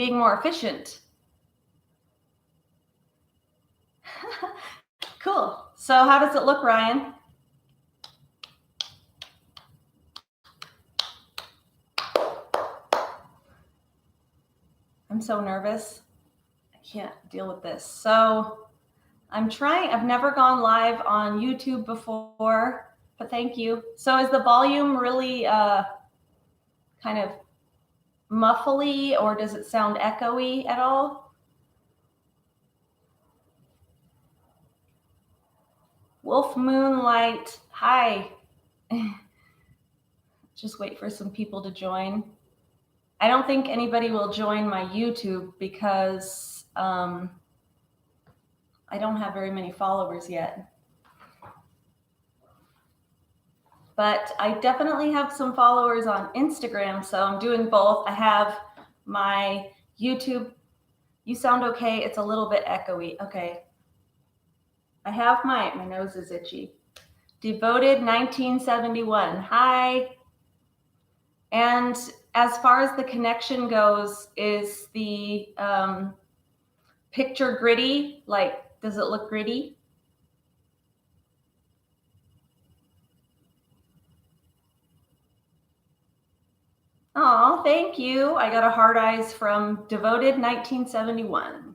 being more efficient. Cool. So how does it look, Ryan? I'm so nervous. I can't deal with this. So I'm trying, I've never gone live on YouTube before, but thank you. So is the volume really kind of muffly, or does it sound echoey at all? Wolf Moonlight, hi. Just wait for some people to join. I don't think anybody will join my YouTube because I don't have very many followers yet. But I definitely have some followers on Instagram, so I'm doing both. I have my YouTube. You sound okay. It's a little bit echoey. Okay. I have my nose is itchy. Devoted 1971. Hi. And as far as the connection goes, is the picture gritty? Like, does it look gritty? Oh, thank you. I got a hard eyes from Devoted 1971.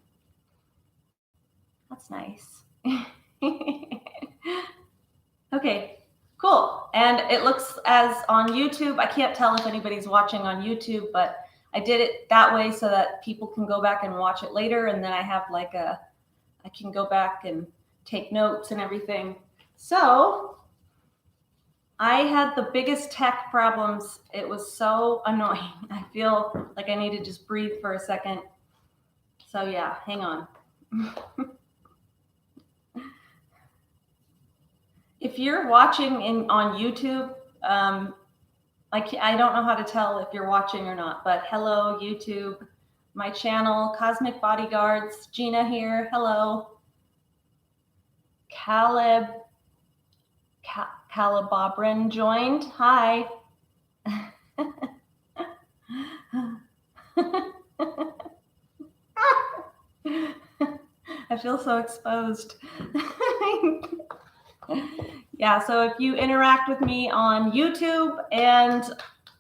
That's nice. Okay, cool. And it looks as on YouTube, I can't tell if anybody's watching on YouTube, but I did it that way so that people can go back and watch it later. And then I have like I can go back and take notes and everything. So I had the biggest tech problems. It was so annoying. I feel like I need to just breathe for a second. So yeah, hang on. If you're watching on YouTube, I don't know how to tell if you're watching or not, but hello, YouTube, my channel, Cosmic Bodyguards, Gina here, hello. Calibobrin joined, hi. I feel so exposed. Yeah, so if you interact with me on YouTube and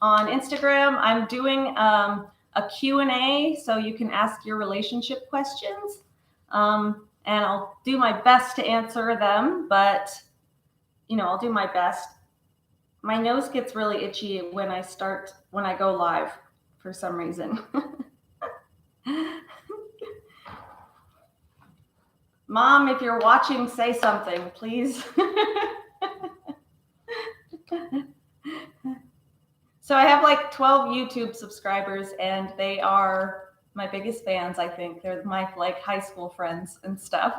on Instagram, I'm doing a Q&A, so you can ask your relationship questions. And I'll do my best to answer them, but I'll do my best. My nose gets really itchy when I go live for some reason. Mom, if you're watching, say something, please. So I have like 12 YouTube subscribers, and they are my biggest fans, I think. They're my like high school friends and stuff.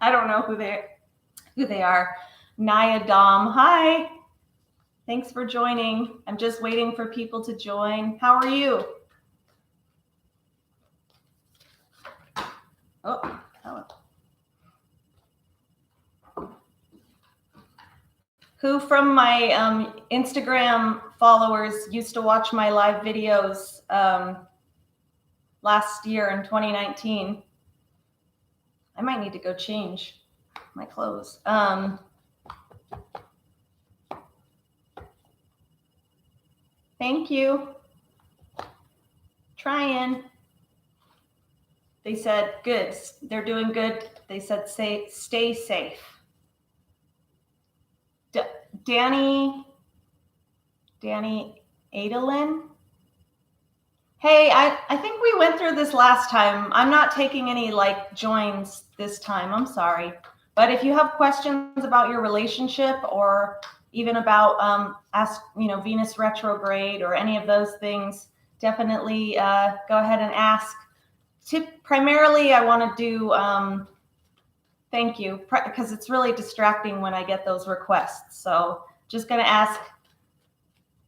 I don't know who they are. Naya Dom, hi. Thanks for joining. I'm just waiting for people to join. How are you? Oh, hello. Who from my Instagram followers used to watch my live videos last year in 2019? I might need to go change my clothes. Thank you. Trying. They said good. They're doing good. They said stay safe. Danny Adalyn. Hey, I think we went through this last time. I'm not taking any like joins this time. I'm sorry. But if you have questions about your relationship, or even about Venus retrograde or any of those things, definitely go ahead and ask. Primarily, I want to do thank you, because it's really distracting when I get those requests. So just going to ask,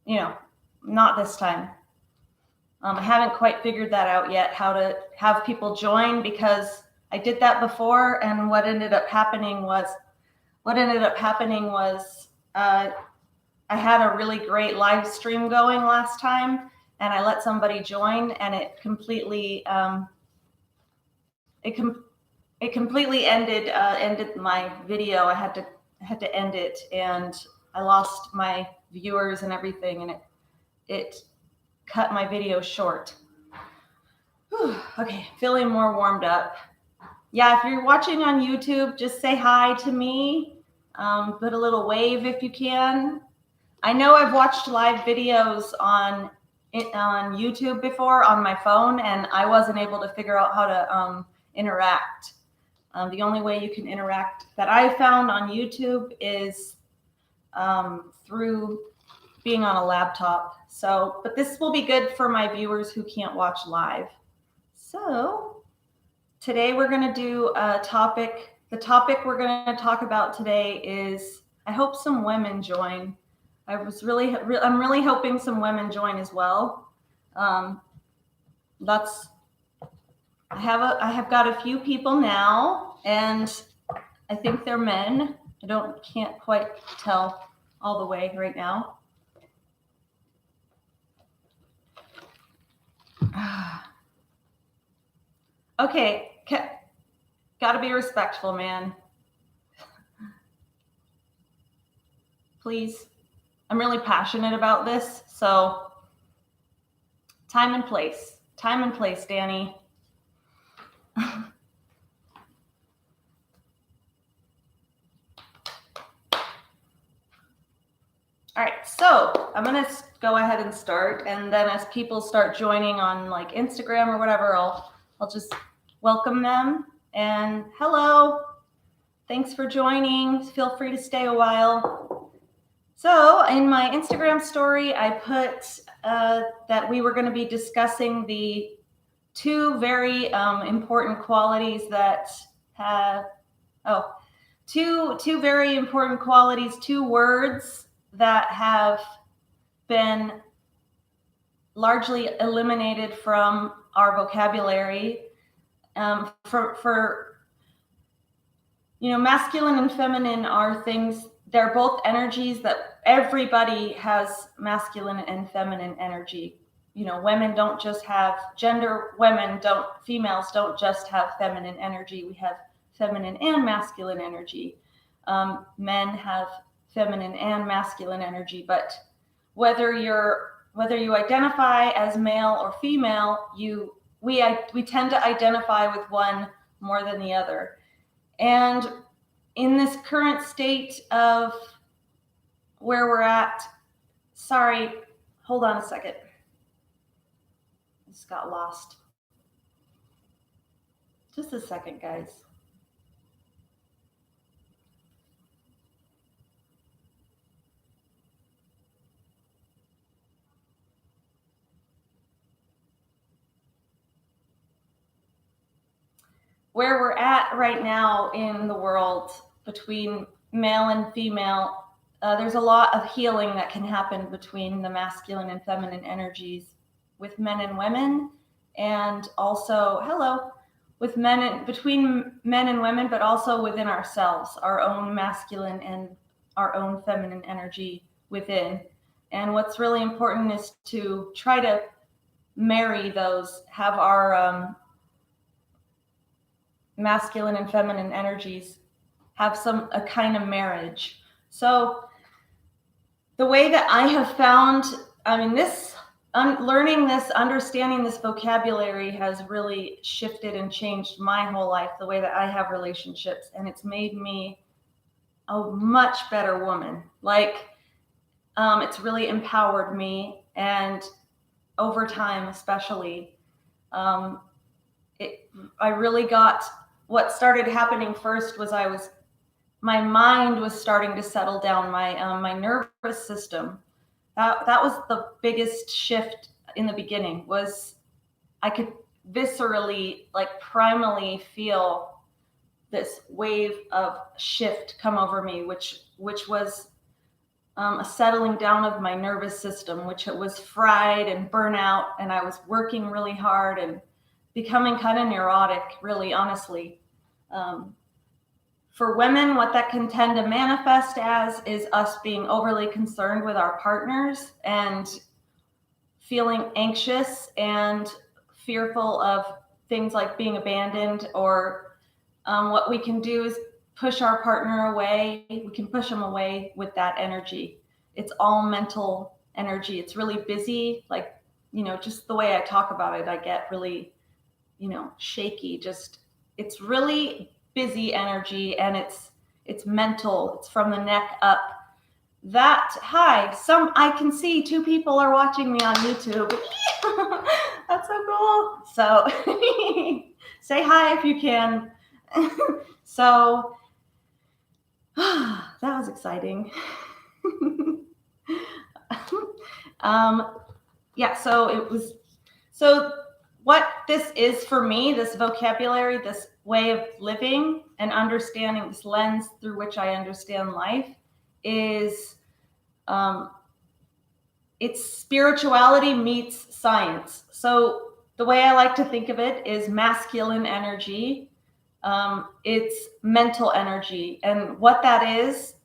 not this time. I haven't quite figured that out yet, how to have people join, because I did that before, and what ended up happening was I had a really great live stream going last time, and I let somebody join, and it completely it completely ended my video. I had to end it, and I lost my viewers and everything, and it cut my video short. Whew, okay, feeling more warmed up. Yeah, if you're watching on YouTube, just say hi to me. Put a little wave if you can. I know I've watched live videos on YouTube before on my phone, and I wasn't able to figure out how to interact. The only way you can interact that I found on YouTube is through being on a laptop. So, but this will be good for my viewers who can't watch live. So today we're going to do a topic. The topic we're going to talk about today is, I hope some women join. I'm really hoping some women join as well. I have got a few people now, and I think they're men. Can't quite tell all the way right now. Okay, gotta be respectful, man. Please. I'm really passionate about this, so time and place. Time and place, Danny. All right, so I'm gonna go ahead and start, and then as people start joining on like Instagram or whatever, I'll just welcome them. And hello, thanks for joining. Feel free to stay a while. So in my Instagram story, I put that we were going to be discussing the two very important qualities that have two very important qualities, two words that have been largely eliminated from our vocabulary. For masculine and feminine are things, they're both energies that everybody has masculine and feminine energy. Women don't just have females don't just have feminine energy. We have feminine and masculine energy. Men have feminine and masculine energy, but whether you identify as male or female, we tend to identify with one more than the other. And in this current state of where we're at, sorry, hold on a second. I just got lost. Just a second, guys. Where we're at right now in the world between male and female, there's a lot of healing that can happen between the masculine and feminine energies with men and women, and also between men and women, but also within ourselves, our own masculine and our own feminine energy within. And what's really important is to try to marry those, have our masculine and feminine energies have a kind of marriage. So the way that I have found, understanding this vocabulary has really shifted and changed my whole life, the way that I have relationships, and it's made me a much better woman. It's really empowered me, and over time especially, I really got, what started happening first was my mind was starting to settle down, my nervous system. That was the biggest shift in the beginning, was I could viscerally, primally feel this wave of shift come over me, which was a settling down of my nervous system, which it was fried and burnout, and I was working really hard and becoming kind of neurotic, really, honestly. For women, what that can tend to manifest as is us being overly concerned with our partners and feeling anxious and fearful of things like being abandoned, or what we can do is push our partner away. We can push them away with that energy. It's all mental energy. It's really busy. Like, just the way I talk about it, I get really, shaky. Just, it's really busy energy, and it's mental. It's from the neck up. I can see 2 people are watching me on YouTube. That's so cool. So say hi if you can. So that was exciting. Yeah, so what this is for me, this vocabulary, this way of living and understanding, this lens through which I understand life, is it's spirituality meets science. So the way I like to think of it is masculine energy. It's mental energy. And what that is,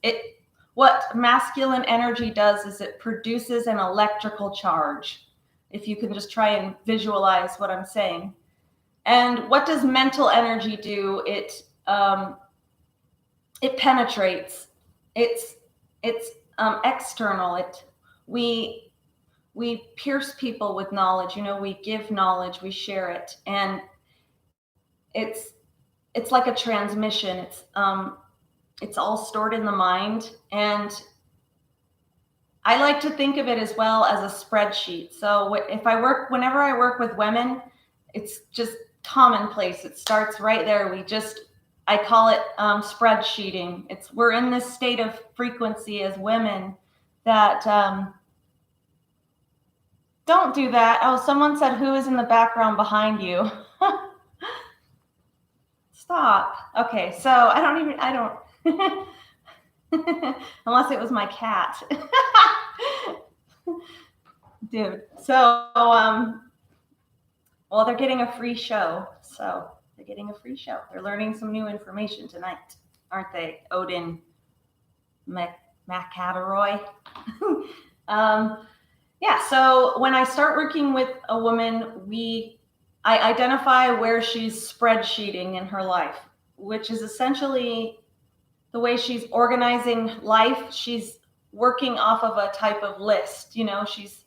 what masculine energy does is it produces an electrical charge. If you can just try and visualize what I'm saying. And what does mental energy do? It penetrates. It's external. We pierce people with knowledge. We give knowledge, we share it, and it's like a transmission. It's all stored in the mind, and I like to think of it as well as a spreadsheet. So whenever I work with women, it's just commonplace. It starts right there. I call it spreadsheeting. We're in this state of frequency as women that don't do that. Oh, someone said, who is in the background behind you? Stop. Okay, so I don't unless it was my cat. Dude. So well, they're getting a free show. They're learning some new information tonight, aren't they, Odin McCatteroy? Yeah, so when I start working with a woman, I identify where she's spreadsheeting in her life, which is essentially the way she's organizing life. She's working off of a type of list. She's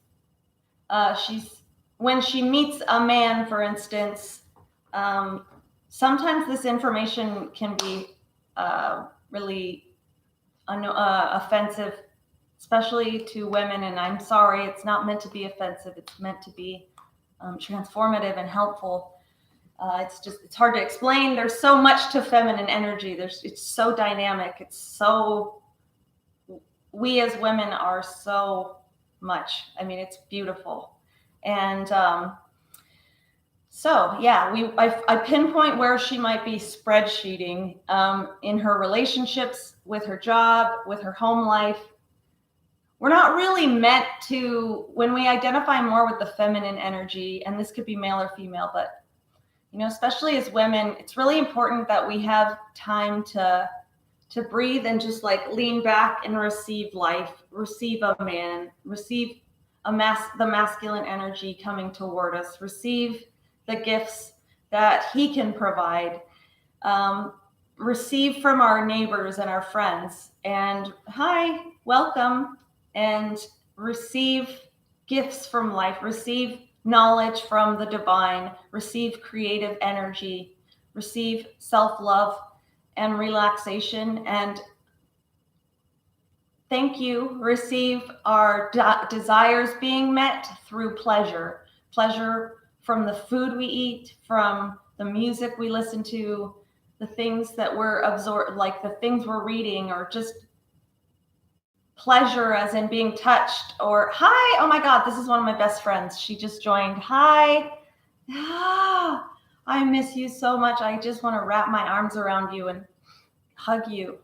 when she meets a man, for instance, sometimes this information can be really offensive, especially to women. And I'm sorry, it's not meant to be offensive. It's meant to be transformative and helpful. It's hard to explain. There's so much to feminine energy. It's so dynamic. We as women are so much. I mean, it's beautiful. And so yeah, I pinpoint where she might be spreadsheeting in her relationships, with her job, with her home life. We're not really meant to, when we identify more with the feminine energy, and this could be male or female, but especially as women, it's really important that we have time to breathe and just like lean back and receive life, receive a man, receive the masculine energy coming toward us, receive the gifts that he can provide, receive from our neighbors and our friends, and hi, welcome, and receive gifts from life, receive knowledge from the divine, receive creative energy, receive self-love and relaxation, and thank you, receive our desires being met through pleasure from the food we eat, from the music we listen to, the things that we're absorbed, like the things we're reading, or just pleasure as in being touched. Or hi, oh my God, this is one of my best friends. She just joined. Hi. I miss you so much. I just want to wrap my arms around you and hug you.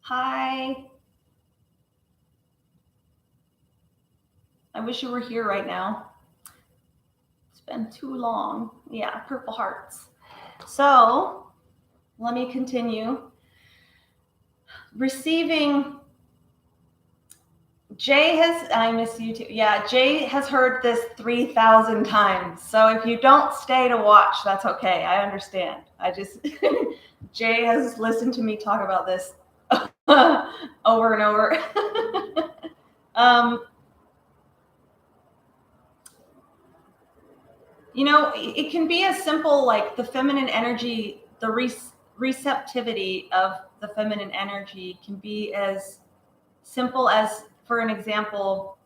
Hi. I wish you were here right now. It's been too long. Yeah, purple hearts. So let me continue. Receiving I miss you too. Yeah, Jay has heard this 3,000 times. So if you don't stay to watch, that's okay. I understand. Jay has listened to me talk about this over and over. It can be as simple like the feminine energy, the receptivity of the feminine energy can be as simple as, for an example,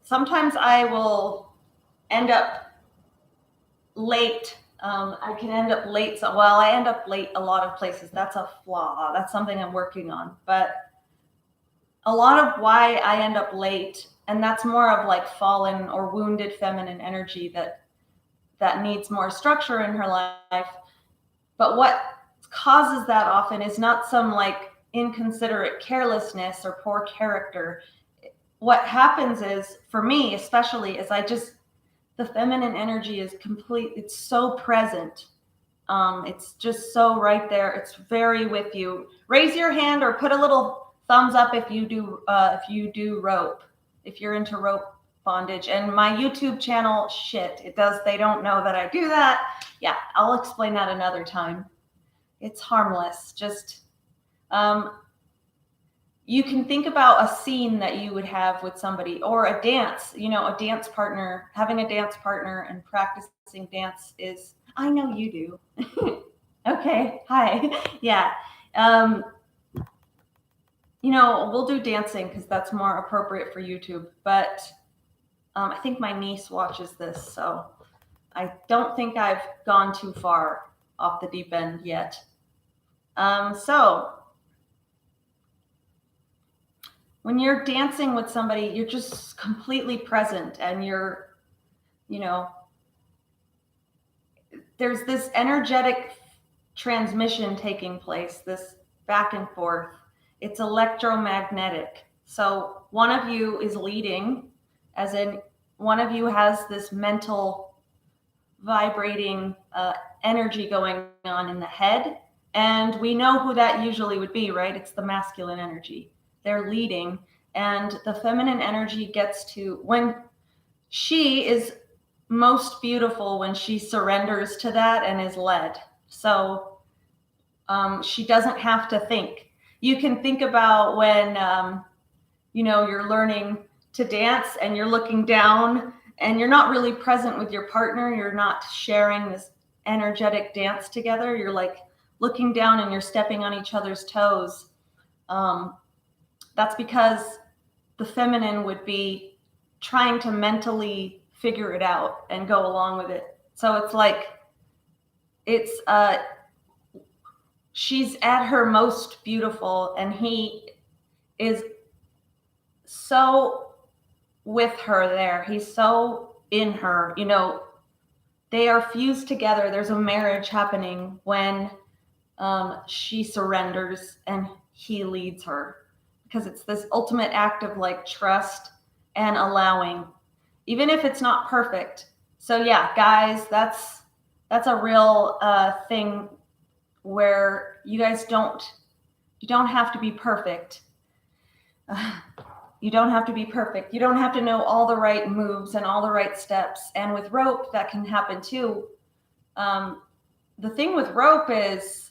sometimes I will end up late. I can end up late. I end up late a lot of places. That's a flaw. That's something I'm working on. But a lot of why I end up late, and that's more of like fallen or wounded feminine energy that needs more structure in her life. But what causes that often is not some like inconsiderate carelessness or poor character. What happens is, for me especially, is the feminine energy is complete. It's so present. It's just so right there. It's very with you. Raise your hand or put a little thumbs up if you do rope, if you're into rope bondage. And my YouTube channel, they don't know that I do that. Yeah, I'll explain that another time. It's harmless. Just you can think about a scene that you would have with somebody, or a dance, a dance partner. Having a dance partner and practicing dance is, I know you do. Okay, hi. Yeah. We'll do dancing because that's more appropriate for YouTube. But I think my niece watches this, so I don't think I've gone too far off the deep end yet. So when you're dancing with somebody, you're just completely present, and there's this energetic transmission taking place, this back and forth. It's electromagnetic. So one of you is leading, as in one of you has this mental vibrating energy going on in the head. And we know who that usually would be, right? It's the masculine energy. They're leading. And the feminine energy gets to, when she is most beautiful, when she surrenders to that and is led. So she doesn't have to think. You can think about when, you're learning to dance and you're looking down and you're not really present with your partner. You're not sharing this energetic dance together. You're like looking down and you're stepping on each other's toes. That's because the feminine would be trying to mentally figure it out and go along with it. So it's like, she's at her most beautiful, and he is so with her there. He's so in her, they are fused together. There's a marriage happening when she surrenders and he leads her, because it's this ultimate act of like trust and allowing, even if it's not perfect. So yeah, guys, that's a real thing where you guys don't have to be perfect. You don't have to be perfect. You don't have to know all the right moves and all the right steps. And with rope, that can happen too. The thing with rope is,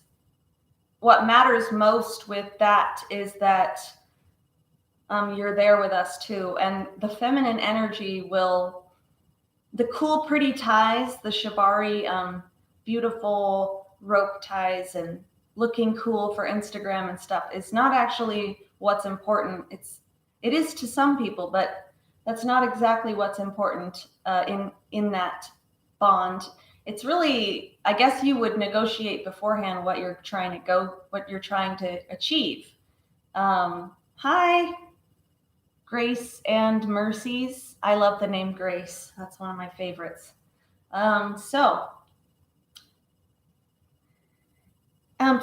what matters most with that is that you're there with us too. And the feminine energy the cool, pretty ties, the shibari, beautiful rope ties and looking cool for Instagram and stuff is not actually what's important. It is to some people, but that's not exactly what's important in that bond. It's really, I guess you would negotiate beforehand what you're trying to achieve. Hi, Grace and Mercies. I love the name Grace. That's one of my favorites.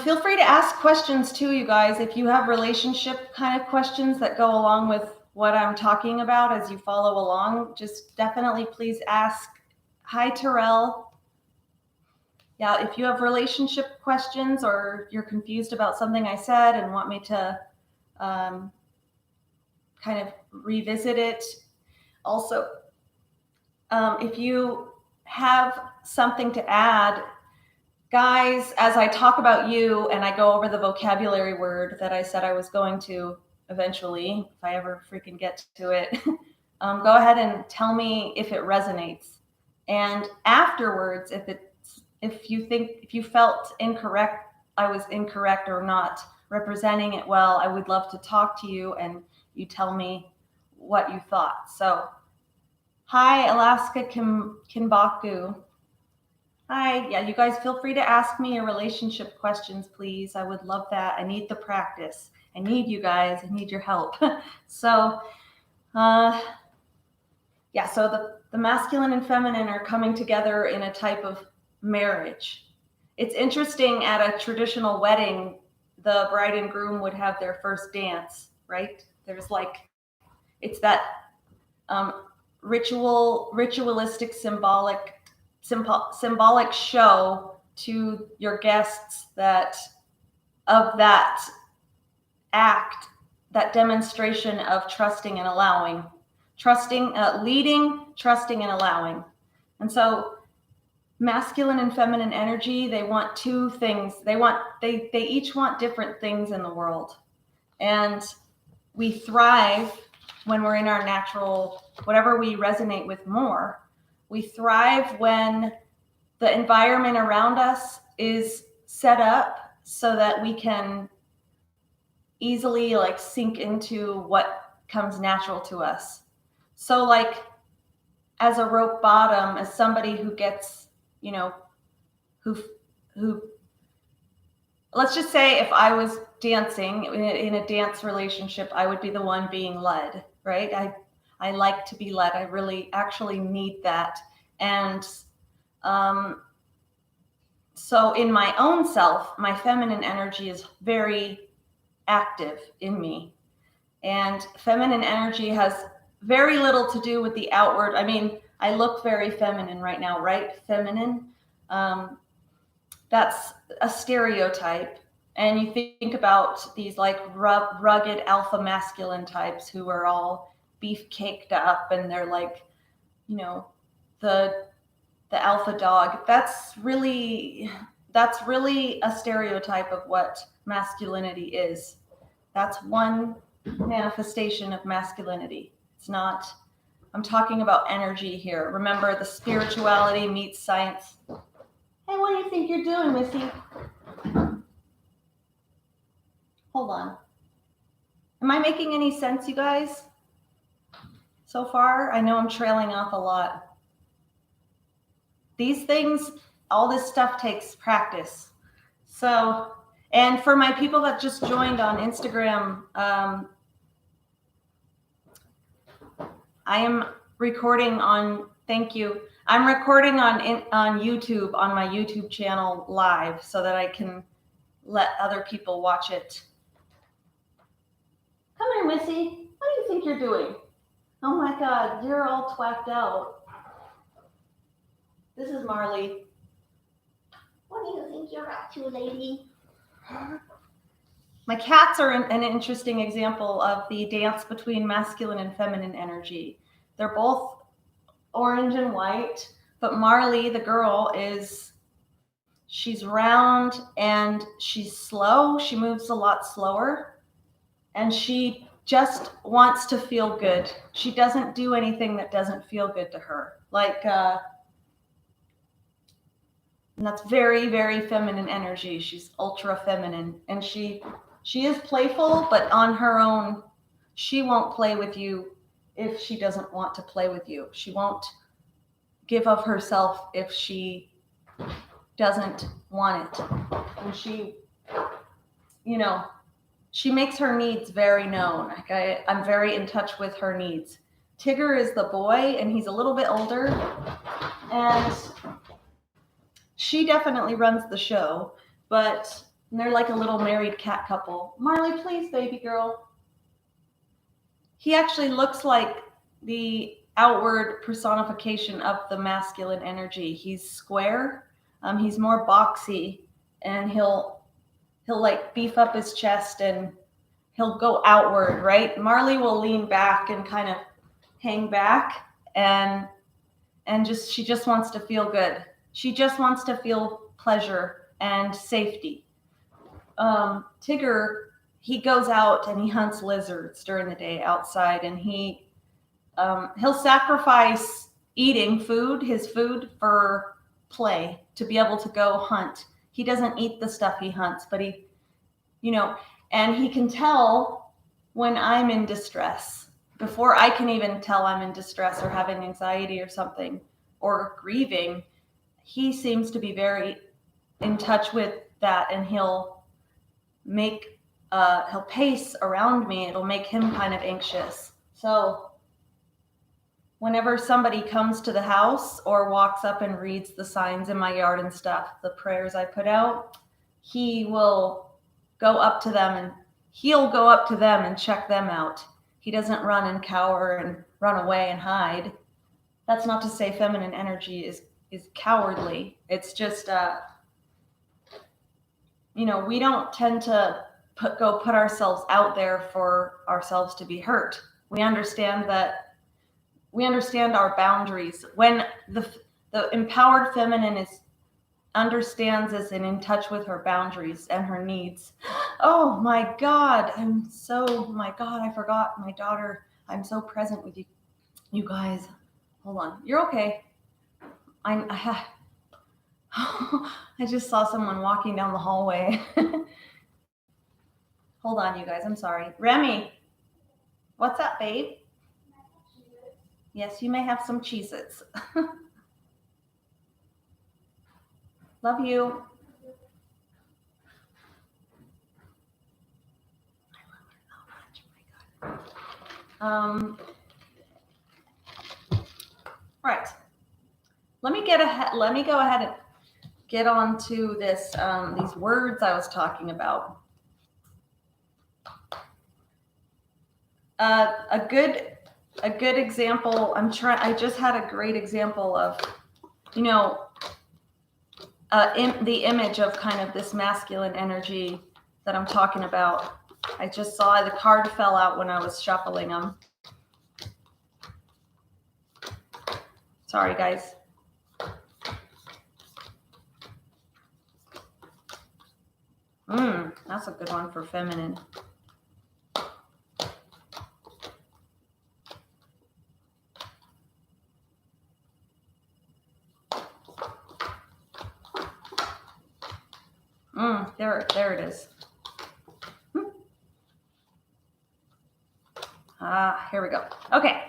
Feel free to ask questions too, you guys. If you have relationship kind of questions that go along with what I'm talking about as you follow along, just definitely please ask. Hi, Terrell. yeah, if you have relationship questions or you're confused about something I said and want me to kind of revisit it, also, if you have something to add, guys, as I talk about you and I go over the vocabulary word that I said I was going to eventually, if I ever freaking get to it, go ahead and tell me if it resonates. And afterwards, if you felt incorrect, I was incorrect or not representing it well, I would love to talk to you and you tell me what you thought. So, hi, Alaska Kimbaku. Hi, yeah, you guys feel free to ask me your relationship questions, please. I would love that. I need the practice. I need you guys. I need your help. So, yeah, so the masculine and feminine are coming together in a type of marriage. It's interesting, at a traditional wedding, the bride and groom would have their first dance, right? There's like, it's that ritualistic, symbolic show to your guests that of that act, that demonstration of trusting and allowing, leading, trusting, and allowing. And so masculine and feminine energy, they want two things. They each want different things in the world. And we thrive when we're in our natural, whatever we resonate with more. We thrive when the environment around us is set up so that we can easily like sink into what comes natural to us. So like as a rope bottom, as somebody who gets, you know, who let's just say if I was dancing in a dance relationship, I would be the one being led, right? I like to be led. I really actually need that. And so in my own self, my feminine energy is very active in me. And feminine energy has very little to do with the outward. I mean, I look very feminine right now, right? Feminine. That's a stereotype. And you think about these like rugged alpha masculine types who are all beef caked up and they're like, you know, the alpha dog. That's really a stereotype of what masculinity is. That's one manifestation of masculinity. It's not, I'm talking about energy here. Remember, the spirituality meets science. Hey, what do you think you're doing, Missy? Hold on. Am I making any sense, you guys? So far, I know I'm trailing off a lot. These things, all this stuff takes practice. So, and for my people that just joined on Instagram, I am recording on, thank you. I'm recording on YouTube, on my YouTube channel live so that I can let other people watch it. Come here, Missy. What do you think you're doing? Oh my God, you're all twacked out. This is Marley. What do you think you're up to, lady? My cats are an interesting example of the dance between masculine and feminine energy. They're both orange and white, but Marley, the girl, she's round and she's slow. She moves a lot slower and she just wants to feel good. She doesn't do anything that doesn't feel good to her. Like, and that's very, very feminine energy. She's ultra feminine and she is playful, but on her own. She won't play with you if she doesn't want to play with you. She won't give of herself if she doesn't want it. And she, you know, she makes her needs very known. Like I'm very in touch with her needs. Tigger is the boy and he's a little bit older and she definitely runs the show, but they're like a little married cat couple. Marley, please, baby girl. He actually looks like the outward personification of the masculine energy. He's square, He's more boxy, and he'll like beef up his chest and he'll go outward, right? Marley will lean back and kind of hang back, and she just wants to feel good. She just wants to feel pleasure and safety. Tigger, he goes out and he hunts lizards during the day outside, and he'll sacrifice eating his food for play, to be able to go hunt. He doesn't eat the stuff he hunts, but and he can tell when I'm in distress before I can even tell I'm in distress or having anxiety or something or grieving. He seems to be very in touch with that, and he'll pace around me. It'll make him kind of anxious. So whenever somebody comes to the house or walks up and reads the signs in my yard and stuff, the prayers I put out, he will go up to them and he'll go up to them and check them out. He doesn't run and cower and run away and hide. That's not to say feminine energy is cowardly. It's just, we don't tend to put ourselves out there for ourselves to be hurt. We understand our boundaries. When the empowered feminine understands this and in touch with her boundaries and her needs. Oh my God, I forgot my daughter. I'm so present with you guys. Hold on, you're okay. I just saw someone walking down the hallway. Hold on, you guys, I'm sorry. Remy, what's up, babe? Yes, you may have some Cheez-Its. Love you. I love her so much. Oh my God. Right. Let me go ahead and get on to this. These words I was talking about. A good example. I just had a great example of, the image of kind of this masculine energy that I'm talking about. I just saw the card fell out when I was shuffling them. Sorry, guys. That's a good one for feminine. There it is. Here we go. Okay.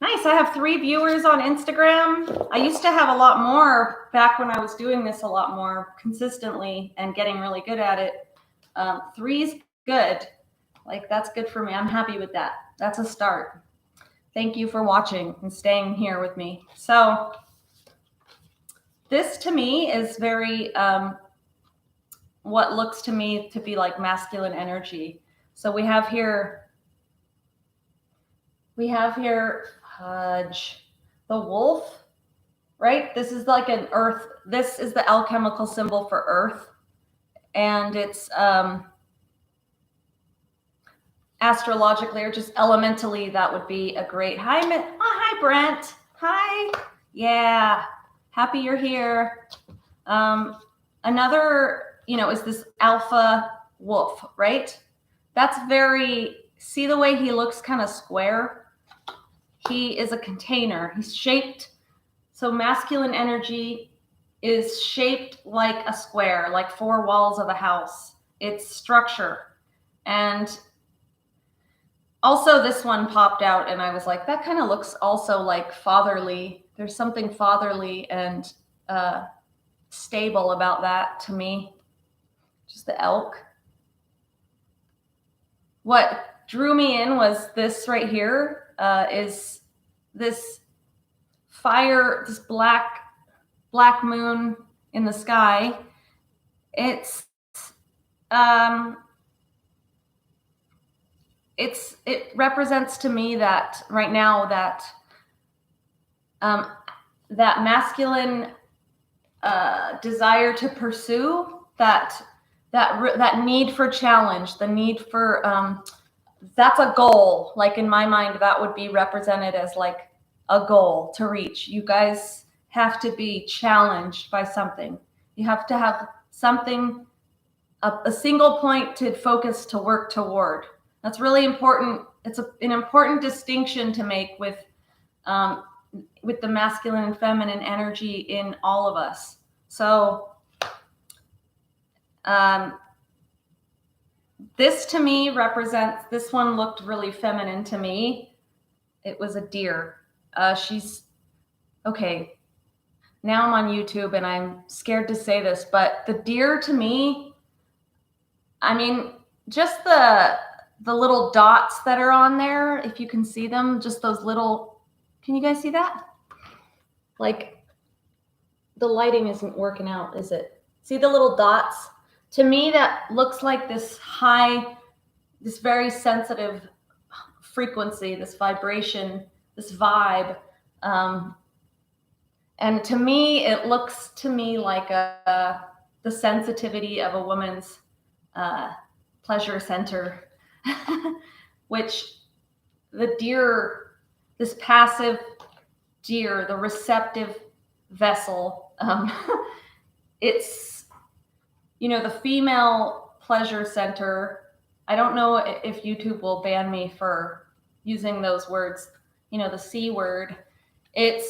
Nice. I have 3 viewers on Instagram. I used to have a lot more back when I was doing this a lot more consistently and getting really good at it. 3's good. Like, that's good for me. I'm happy with that. That's a start. Thank you for watching and staying here with me. So this to me is very, what looks to me to be like masculine energy. So we have here Hudge, the wolf, right? This is like an earth. This is the alchemical symbol for earth. And it's astrologically or just elementally, that would be a great, hi Brent. Hi. Yeah. Happy you're here. Another, is this alpha wolf, right? That's see the way he looks kind of square? He is a container. He's shaped. So masculine energy is shaped like a square, like 4 walls of a house. It's structure. And also this one popped out and I was like, that kind of looks also like fatherly. There's something fatherly and stable about that to me. Just the elk. What drew me in was this right here, is this fire, this black moon in the sky. It represents to me that right now that masculine desire to pursue, that need for challenge, the need for that's a goal. Like in my mind, that would be represented as like a goal to reach. You guys have to be challenged by something. You have to have something, a single point to focus, to work toward. That's really important. It's an important distinction to make with the masculine and feminine energy in all of us. So this to me represents, this one looked really feminine to me. It was a deer. She's, okay, now I'm on YouTube and I'm scared to say this, but the deer to me, I mean, just the little dots that are on there, if you can see them, just those little, can you guys see that? Like, the lighting isn't working out, is it? See the little dots? To me, that looks like this high, this very sensitive frequency, this vibration, this vibe. And to me, it looks to me like the sensitivity of a woman's pleasure center, which the deer, this passive deer, the receptive vessel, it's, you know, the female pleasure center. I don't know if YouTube will ban me for using those words, you know, the C word. It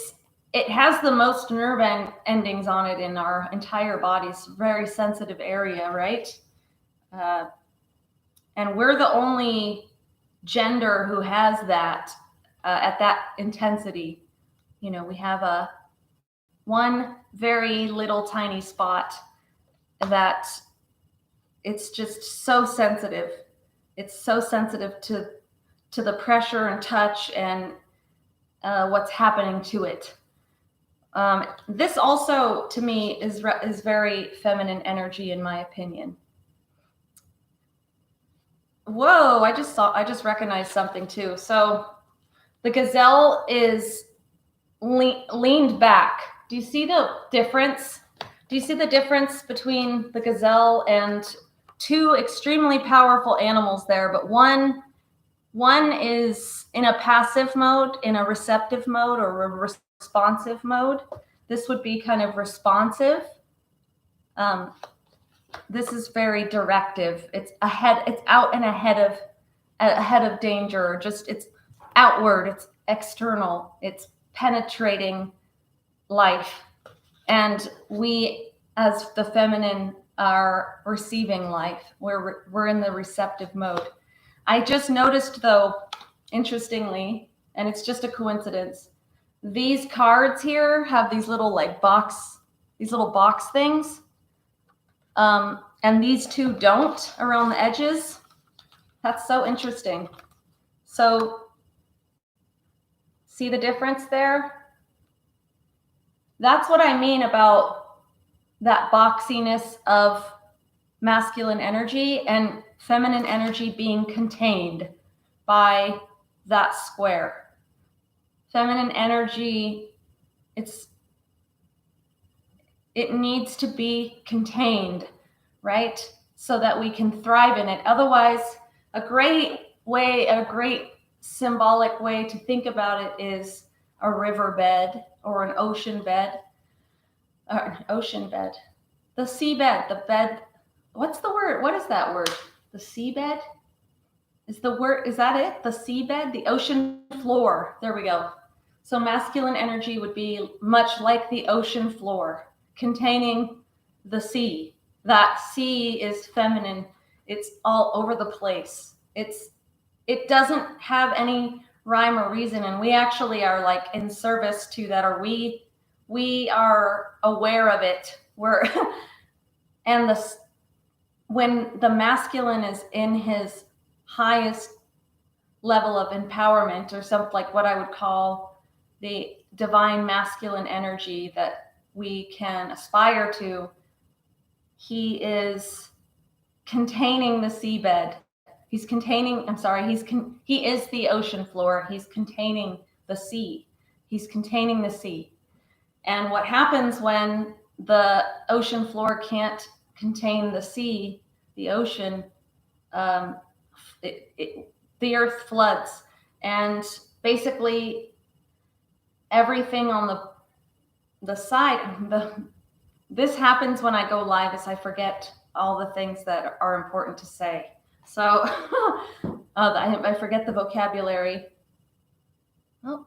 has the most nerve endings on it in our entire bodies, very sensitive area, right? And we're the only gender who has that at that intensity. You know, we have one very little tiny spot that it's just so sensitive. It's so sensitive to the pressure and touch and what's happening to it. This also, to me, is very feminine energy, in my opinion. Whoa! I just recognized something too. So the gazelle is leaned back. Do you see the difference? Do you see the difference between the gazelle and two extremely powerful animals there? But one is in a passive mode, in a receptive mode, or a responsive mode. This would be kind of responsive. This is very directive. It's ahead. It's out and ahead of danger. Just, it's outward. It's external. It's penetrating life. And we, as the feminine, are receiving life. We're in the receptive mode. I just noticed, though, interestingly, and it's just a coincidence, these cards here have these little box things. And these two don't, around the edges. That's so interesting. So, see the difference there? That's what I mean about that boxiness of masculine energy and feminine energy being contained by that square. Feminine energy, it needs to be contained, right? So that we can thrive in it. Otherwise, a great symbolic way to think about it is a riverbed or an ocean bed. The seabed, the bed. What's the word? What is that word? The seabed? Is that it? The seabed? The ocean floor. There we go. So masculine energy would be much like the ocean floor, containing the sea. That sea is feminine. It's all over the place. It doesn't have any rhyme or reason, and we actually are in service to that, or we are aware of it. And when the masculine is in his highest level of empowerment, or something like what I would call the divine masculine energy that we can aspire to, he is containing the seabed. He is the ocean floor. He's containing the sea. He's containing the sea. And what happens when the ocean floor can't contain the sea, the ocean, the earth floods, and basically everything on the side. This happens when I go live, is I forget all the things that are important to say. So I forget the vocabulary. Oh,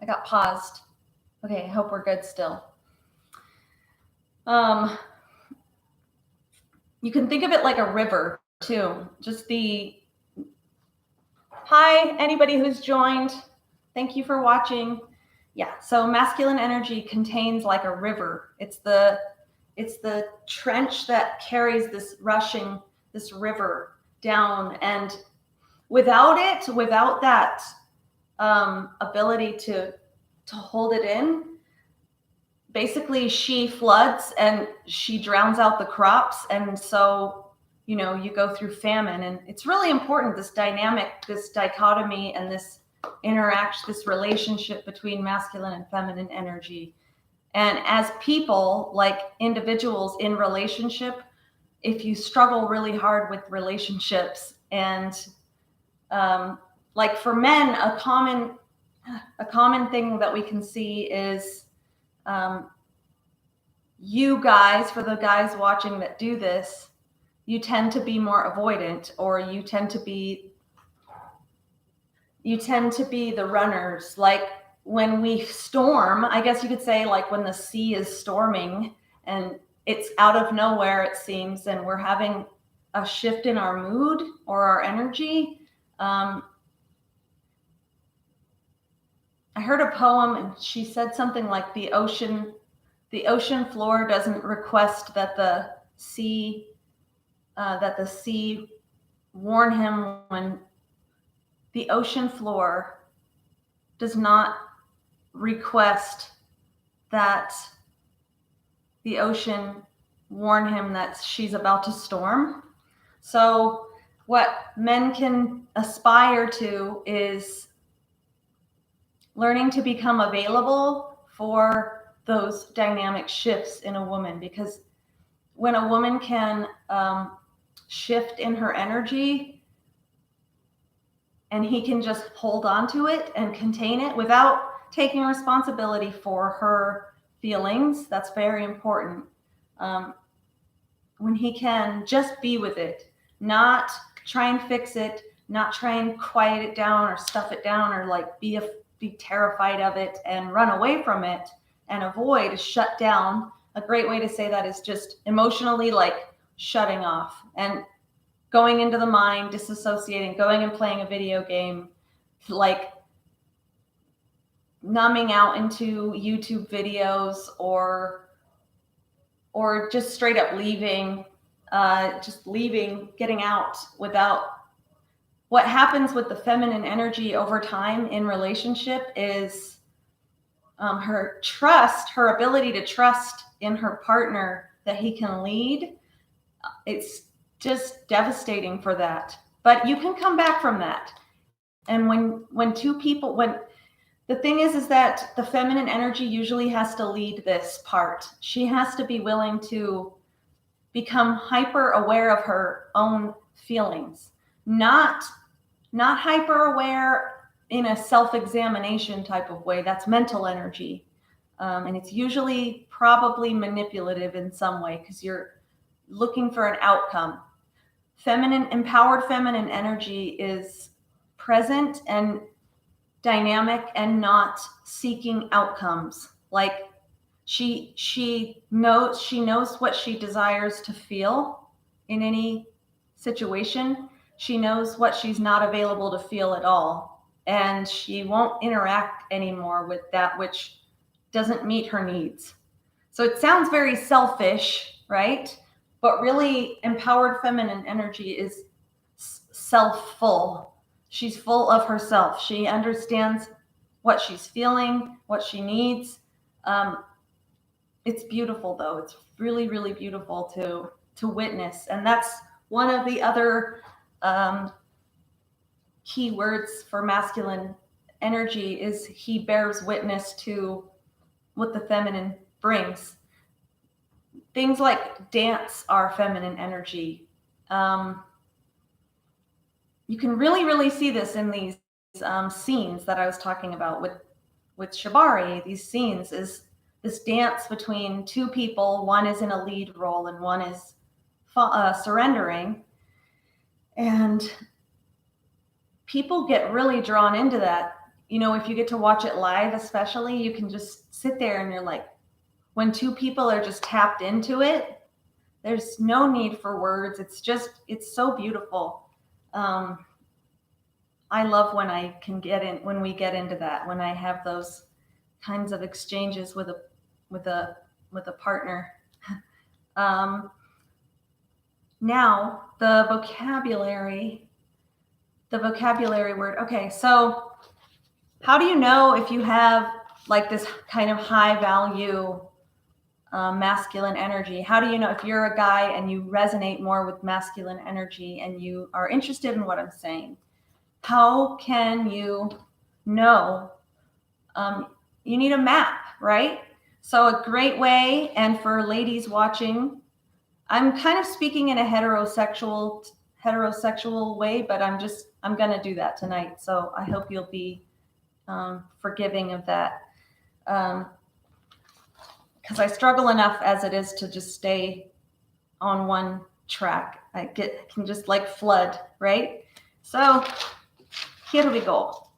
I got paused. Okay, I hope we're good still. You can think of it like a river too. Just hi, anybody who's joined. Thank you for watching. Yeah, so masculine energy contains like a river. It's the trench that carries this river down, and without that ability to hold it in, basically she floods and she drowns out the crops, and so you go through famine. And it's really important, this dynamic, this dichotomy, and this this relationship between masculine and feminine energy. And as people, like individuals in relationship, if you struggle really hard with relationships, and like for men, a common thing that we can see is you guys, for the guys watching that do this, you tend to be more avoidant, or you tend to be the runners. Like when we storm, I guess you could say, like when the sea is storming and it's out of nowhere, it seems, and we're having a shift in our mood or our energy. I heard a poem, and she said something like the ocean floor doesn't request that the sea warn him when the ocean floor does not request that the ocean warn him that she's about to storm. So what men can aspire to is learning to become available for those dynamic shifts in a woman, because when a woman can shift in her energy, and he can just hold on to it and contain it without taking responsibility for her feelings, that's very important. When he can just be with it, not try and fix it, not try and quiet it down or stuff it down, or like be terrified of it and run away from it and avoid, shut down. A great way to say that is just emotionally, like shutting off and going into the mind, disassociating, going and playing a video game, like numbing out into YouTube videos, or just straight up leaving, getting out without. What happens with the feminine energy over time in relationship is her ability to trust in her partner that he can lead. It's just devastating for that. But you can come back from that. And when two people, the thing is that the feminine energy usually has to lead this part. She has to be willing to become hyper aware of her own feelings, not hyper aware in a self-examination type of way. That's mental energy. And it's usually probably manipulative in some way, because you're looking for an outcome. Empowered feminine energy is present and dynamic and not seeking outcomes. Like she knows what she desires to feel in any situation. She knows what she's not available to feel at all, and she won't interact anymore with that which doesn't meet her needs. So it sounds very selfish, right? But really, empowered feminine energy is self-full. She's full of herself. She understands what she's feeling, what she needs. It's beautiful, though. It's really, really beautiful to witness. And that's one of the other key words for masculine energy, is he bears witness to what the feminine brings. things like dance are feminine energy. You can really see this in these scenes that I was talking about with shibari. These scenes is this dance between two people. One is in a lead role and one is surrendering. And people get really drawn into that. You know, if you get to watch it live, especially, you can just sit there and you're like, when two people are just tapped into it, there's no need for words. It's so beautiful. I love when when we get into that, when I have those kinds of exchanges with a partner. Now the vocabulary word. Okay, so how do you know if you have like this kind of high value masculine energy? How do you know if you're a guy and you resonate more with masculine energy and you are interested in what I'm saying? How can you know? You need a map, right? So a great way, and for ladies watching, I'm kind of speaking in a heterosexual way, but I'm going to do that tonight. So I hope you'll be forgiving of that. Because I struggle enough as it is to just stay on one track. I can just like flood, right? So here we go.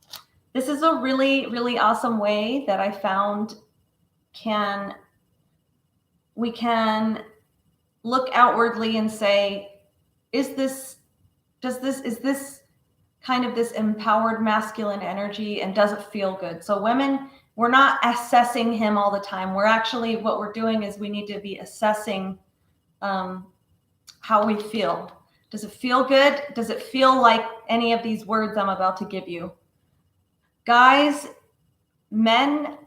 This is a really awesome way that I found we can look outwardly and say, is this kind of this empowered masculine energy, and does it feel good? So women, we're not assessing him all the time. What we're doing is we need to be assessing how we feel. Does it feel good? Does it feel like any of these words I'm about to give you? Guys, men,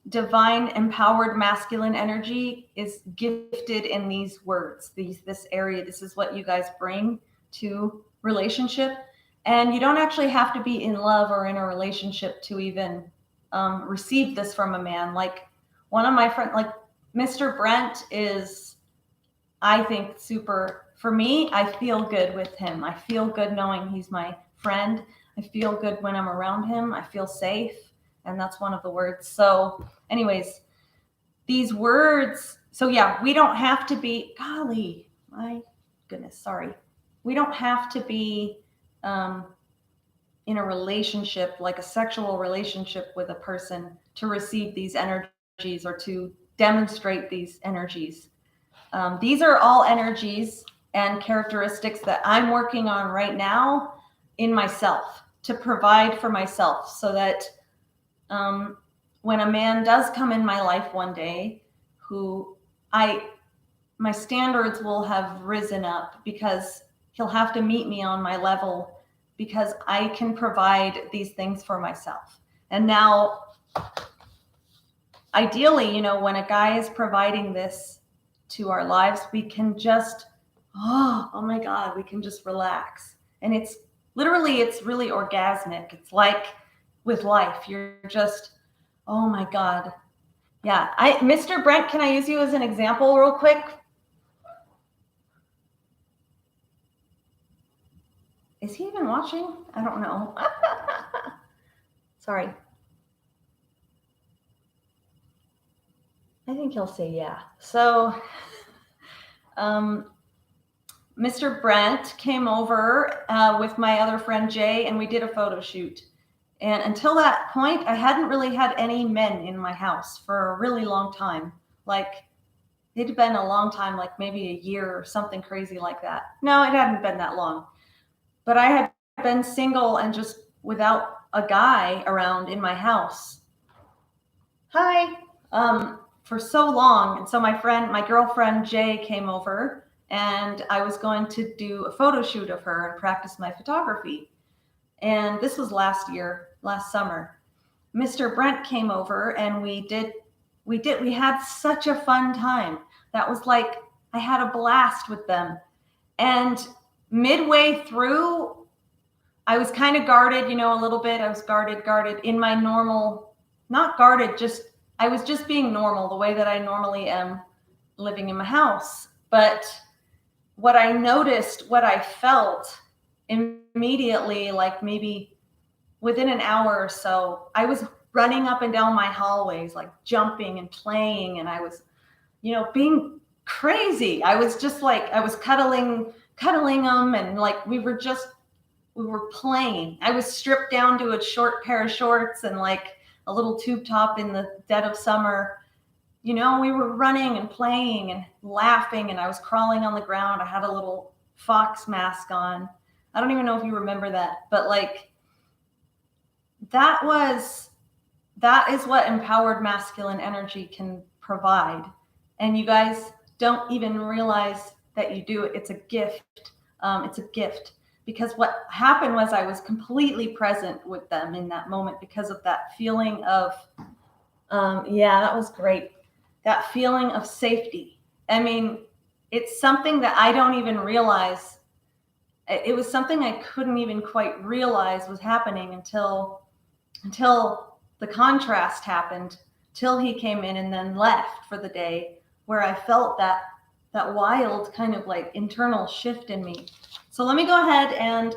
divine empowered masculine energy is gifted in these words, this area. This is what you guys bring to relationship. And you don't actually have to be in love or in a relationship to even receive this from a man. Like one of my friends, like Mr. Brent is, I think, super, for me, I feel good with him. I feel good knowing he's my friend. I feel good when I'm around him. I feel safe. And that's one of the words. So anyways, these words. So yeah, we don't have to be, golly, my goodness, sorry. We don't have to be in a relationship, like a sexual relationship with a person, to receive these energies or to demonstrate these energies. These are all energies and characteristics that I'm working on right now in myself, to provide for myself, so that when a man does come in my life one day, my standards will have risen up, because he'll have to meet me on my level, because I can provide these things for myself. And now, ideally, when a guy is providing this to our lives, we can just, oh my God, we can just relax. And it's really orgasmic. It's like with life, you're just, oh my God. Yeah. Mr. Brent, can I use you as an example real quick? Is he even watching? I don't know. Sorry. I think he'll say yeah. So, Mr. Brent came over with my other friend Jay, and we did a photo shoot. And until that point, I hadn't really had any men in my house for a really long time. Like, it had been a long time, like maybe a year or something crazy like that. No, it hadn't been that long. But I had been single and just without a guy around in my house. Hi. For so long. And so my girlfriend Jay came over, and I was going to do a photo shoot of her and practice my photography. And this was last summer. Mr. Brent came over, and we had such a fun time. That was like, I had a blast with them. And midway through, I was kind of guarded, a little bit. I was guarded in my normal, not guarded, I was just being normal, the way that I normally am. living in my house. But what I noticed, what I felt immediately, like maybe within an hour or so, I was running up and down my hallways, like jumping and playing. And I was, being crazy. I was just like, I was cuddling them. And like, we were playing. I was stripped down to a short pair of shorts and like a little tube top in the dead of summer. We were running and playing and laughing, and I was crawling on the ground. I had a little fox mask on. I don't even know if you remember that, but like that is what empowered masculine energy can provide. And you guys don't even realize that you do it. It's a gift. It's a gift. Because what happened was I was completely present with them in that moment because of that feeling of, that was great. That feeling of safety. I mean, it's something that I don't even realize. It was something I couldn't even quite realize was happening until the contrast happened, till he came in and then left for the day, where I felt that wild kind of like internal shift in me. So let me go ahead, and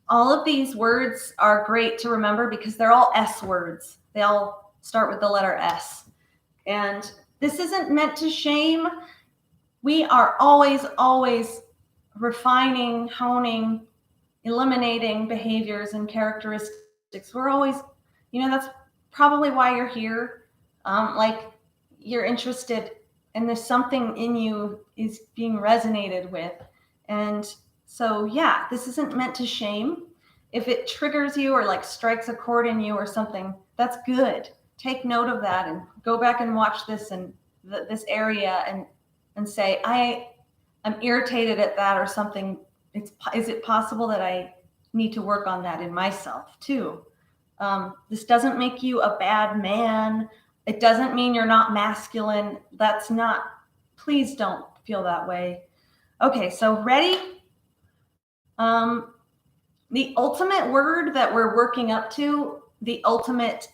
all of these words are great to remember because they're all S words. They all start with the letter S. And this isn't meant to shame. We are always refining, honing, eliminating behaviors and characteristics. We're always, that's probably why you're here. Like you're interested, and there's something in you is being resonated with. And so, yeah, this isn't meant to shame. If it triggers you or like strikes a chord in you or something, that's good. Take note of that and go back and watch this and this area and say, I'm irritated at that or something. Is it possible that I need to work on that in myself too? This doesn't make you a bad man. It doesn't mean you're not masculine. Please don't feel that way. Okay, so ready? The ultimate word that we're working up to, the ultimate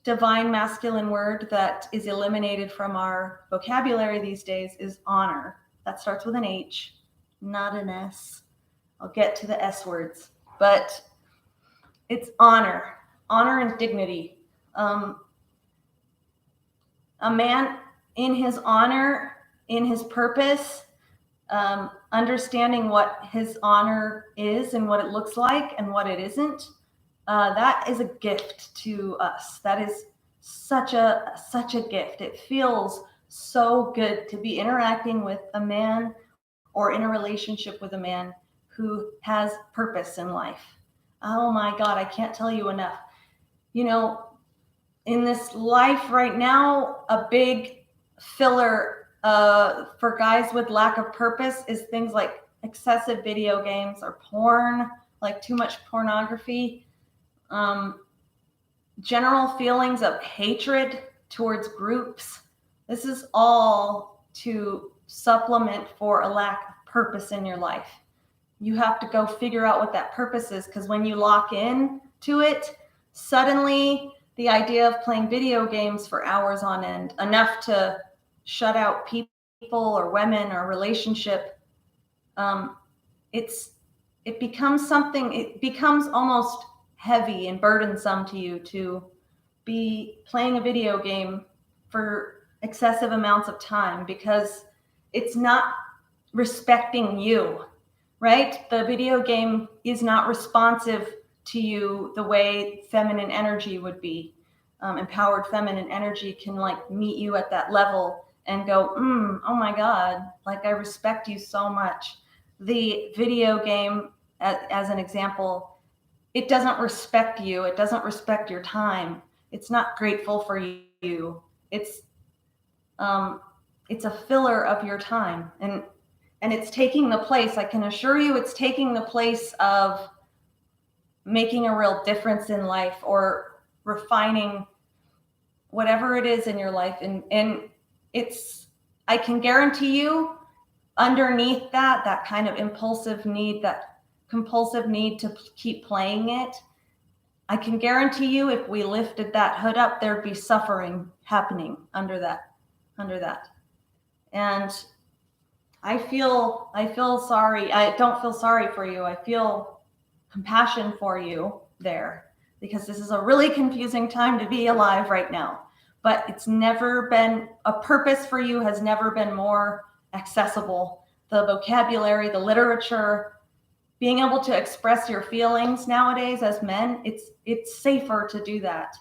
divine masculine word that is eliminated from our vocabulary these days is honor. That starts with an H, not an S. I'll get to the S words, but it's honor and dignity. A man in his honor, in his purpose, understanding what his honor is and what it looks like and what it isn't, that is a gift to us. That is such a gift. It feels so good to be interacting with a man or in a relationship with a man who has purpose in life. Oh my God, I can't tell you enough. In this life right now, a big filler for guys with lack of purpose is things like excessive video games or porn, like too much pornography. General feelings of hatred towards groups. This is all to supplement for a lack of purpose in your life. You have to go figure out what that purpose is, because when you lock in to it, suddenly the idea of playing video games for hours on end, enough to shut out people or women or relationship, it becomes almost heavy and burdensome to you to be playing a video game for excessive amounts of time, because it's not respecting you, right? The video game is not responsive to you the way feminine energy would be. Empowered feminine energy can like meet you at that level and go, oh my God, like I respect you so much. The video game, as an example, it doesn't respect you. It doesn't respect your time. It's not grateful for you. It's a filler of your time, and it's taking the place. I can assure you, it's taking the place of making a real difference in life or refining whatever it is in your life. And I can guarantee you, underneath that kind of impulsive need, that compulsive need to keep playing it, I can guarantee you, if we lifted that hood up, there'd be suffering happening under that. And I feel sorry. I don't feel sorry for you. I feel compassion for you there, because this is a really confusing time to be alive right now. But it's never been, a purpose for you has never been more accessible. The vocabulary, the literature, being able to express your feelings nowadays as men, it's safer to do that.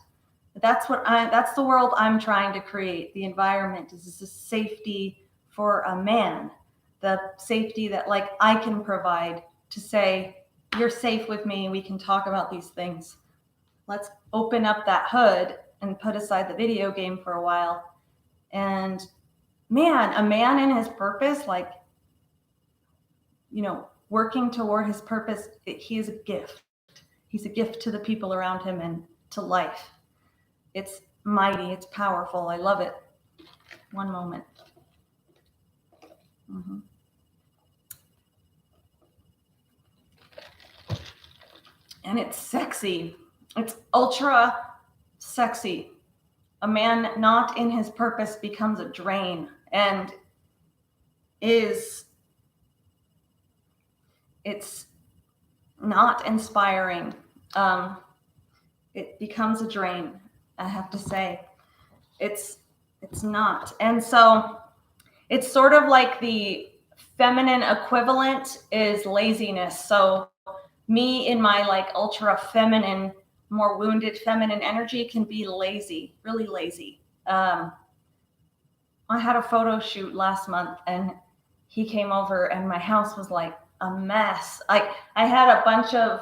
That's the world I'm trying to create. The environment is a safety for a man, the safety that like I can provide, to say, you're safe with me, we can talk about these things. Let's open up that hood and put aside the video game for a while. And man, a man in his purpose, like, working toward his purpose, he is a gift. He's a gift to the people around him and to life. It's mighty, it's powerful. I love it. One moment. Mm-hmm. And it's sexy. It's ultra sexy. A man not in his purpose becomes a drain, and it's not inspiring. It becomes a drain, I have to say. It's not. And so it's sort of like the feminine equivalent is laziness. So me in my like ultra feminine, more wounded feminine energy can be lazy, really lazy. I had a photo shoot last month, and he came over and my house was like a mess. I had a bunch of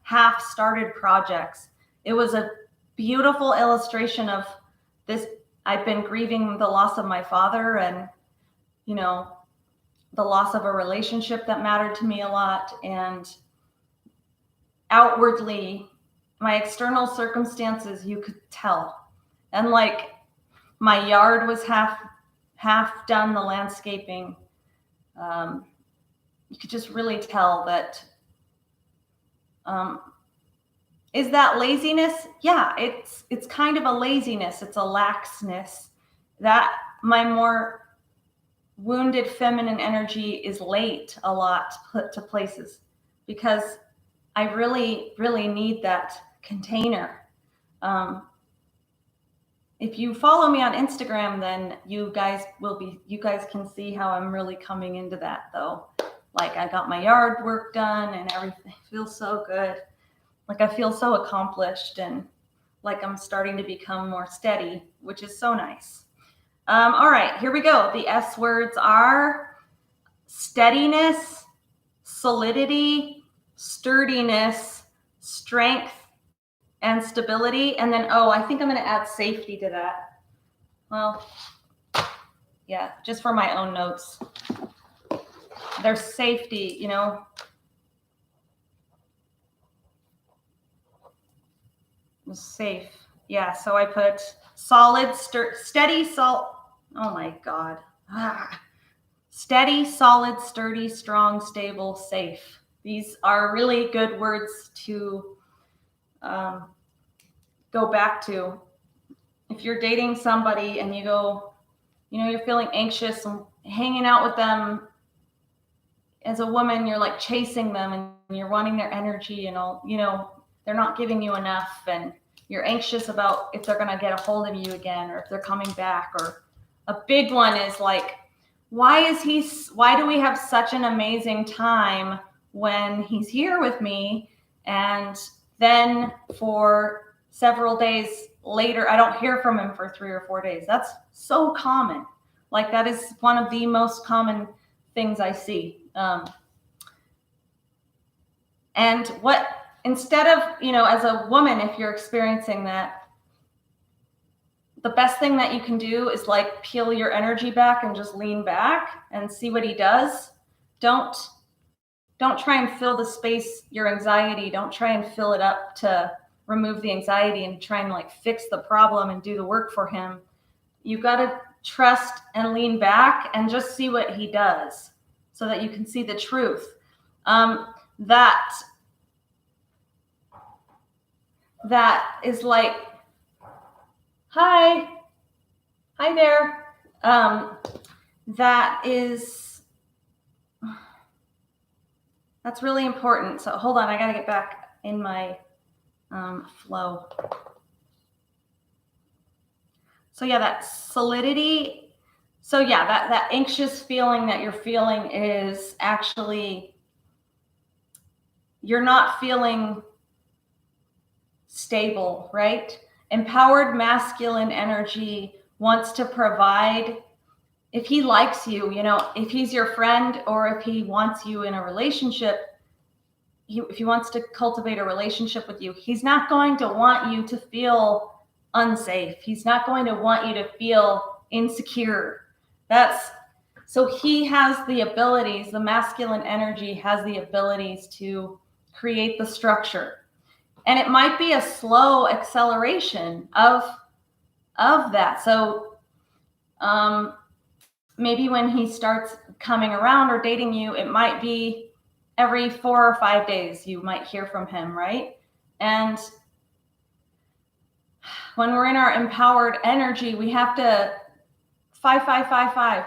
half-started projects. It was a beautiful illustration of this. I've been grieving the loss of my father, and the loss of a relationship that mattered to me a lot. And outwardly, my external circumstances, you could tell. And like my yard was half done, the landscaping. You could just really tell that. Is that laziness? Yeah, it's kind of a laziness. It's a laxness. That my more wounded feminine energy is late a lot put to places, because I really, really need that container. If you follow me on Instagram, then you guys can see how I'm really coming into that, though. Like, I got my yard work done and everything feels so good. Like, I feel so accomplished, and like I'm starting to become more steady, which is so nice. All right, here we go. The S words are steadiness, solidity, sturdiness, strength, and stability. And then, I think I'm going to add safety to that. Well, yeah, just for my own notes. There's safety, safe. Yeah, so I put solid, steady, oh my God. Steady, solid, sturdy, strong, stable, safe. These are really good words to go back to. If you're dating somebody and you go, you're feeling anxious and hanging out with them, as a woman, you're like chasing them and you're wanting their energy and all, they're not giving you enough, and you're anxious about if they're going to get a hold of you again, or if they're coming back. Or a big one is like, why do we have such an amazing time when he's here with me, and then for several days later, I don't hear from him for 3 or 4 days? That's so common. Like, that is one of the most common things I see. And instead of, as a woman, if you're experiencing that, the best thing that you can do is like peel your energy back and just lean back and see what he does. Don't try and fill the space, your anxiety. Don't try and fill it up to remove the anxiety and try and like fix the problem and do the work for him. You got to trust and lean back and just see what he does, so that you can see the truth. That is like, hi there. that's really important. So hold on, I got to get back in my flow. So yeah, that solidity. So yeah, that anxious feeling that you're feeling is actually, you're not feeling stable, right? Empowered masculine energy wants to provide. If he likes you, if he's your friend, or if he wants you in a relationship, if he wants to cultivate a relationship with you, he's not going to want you to feel unsafe. He's not going to want you to feel insecure. So he has the abilities, the masculine energy has the abilities to create the structure. And it might be a slow acceleration of that. So maybe when he starts coming around or dating you, it might be every 4 or 5 days you might hear from him, right? And when we're in our empowered energy, we have to 5, 5, 5, 5.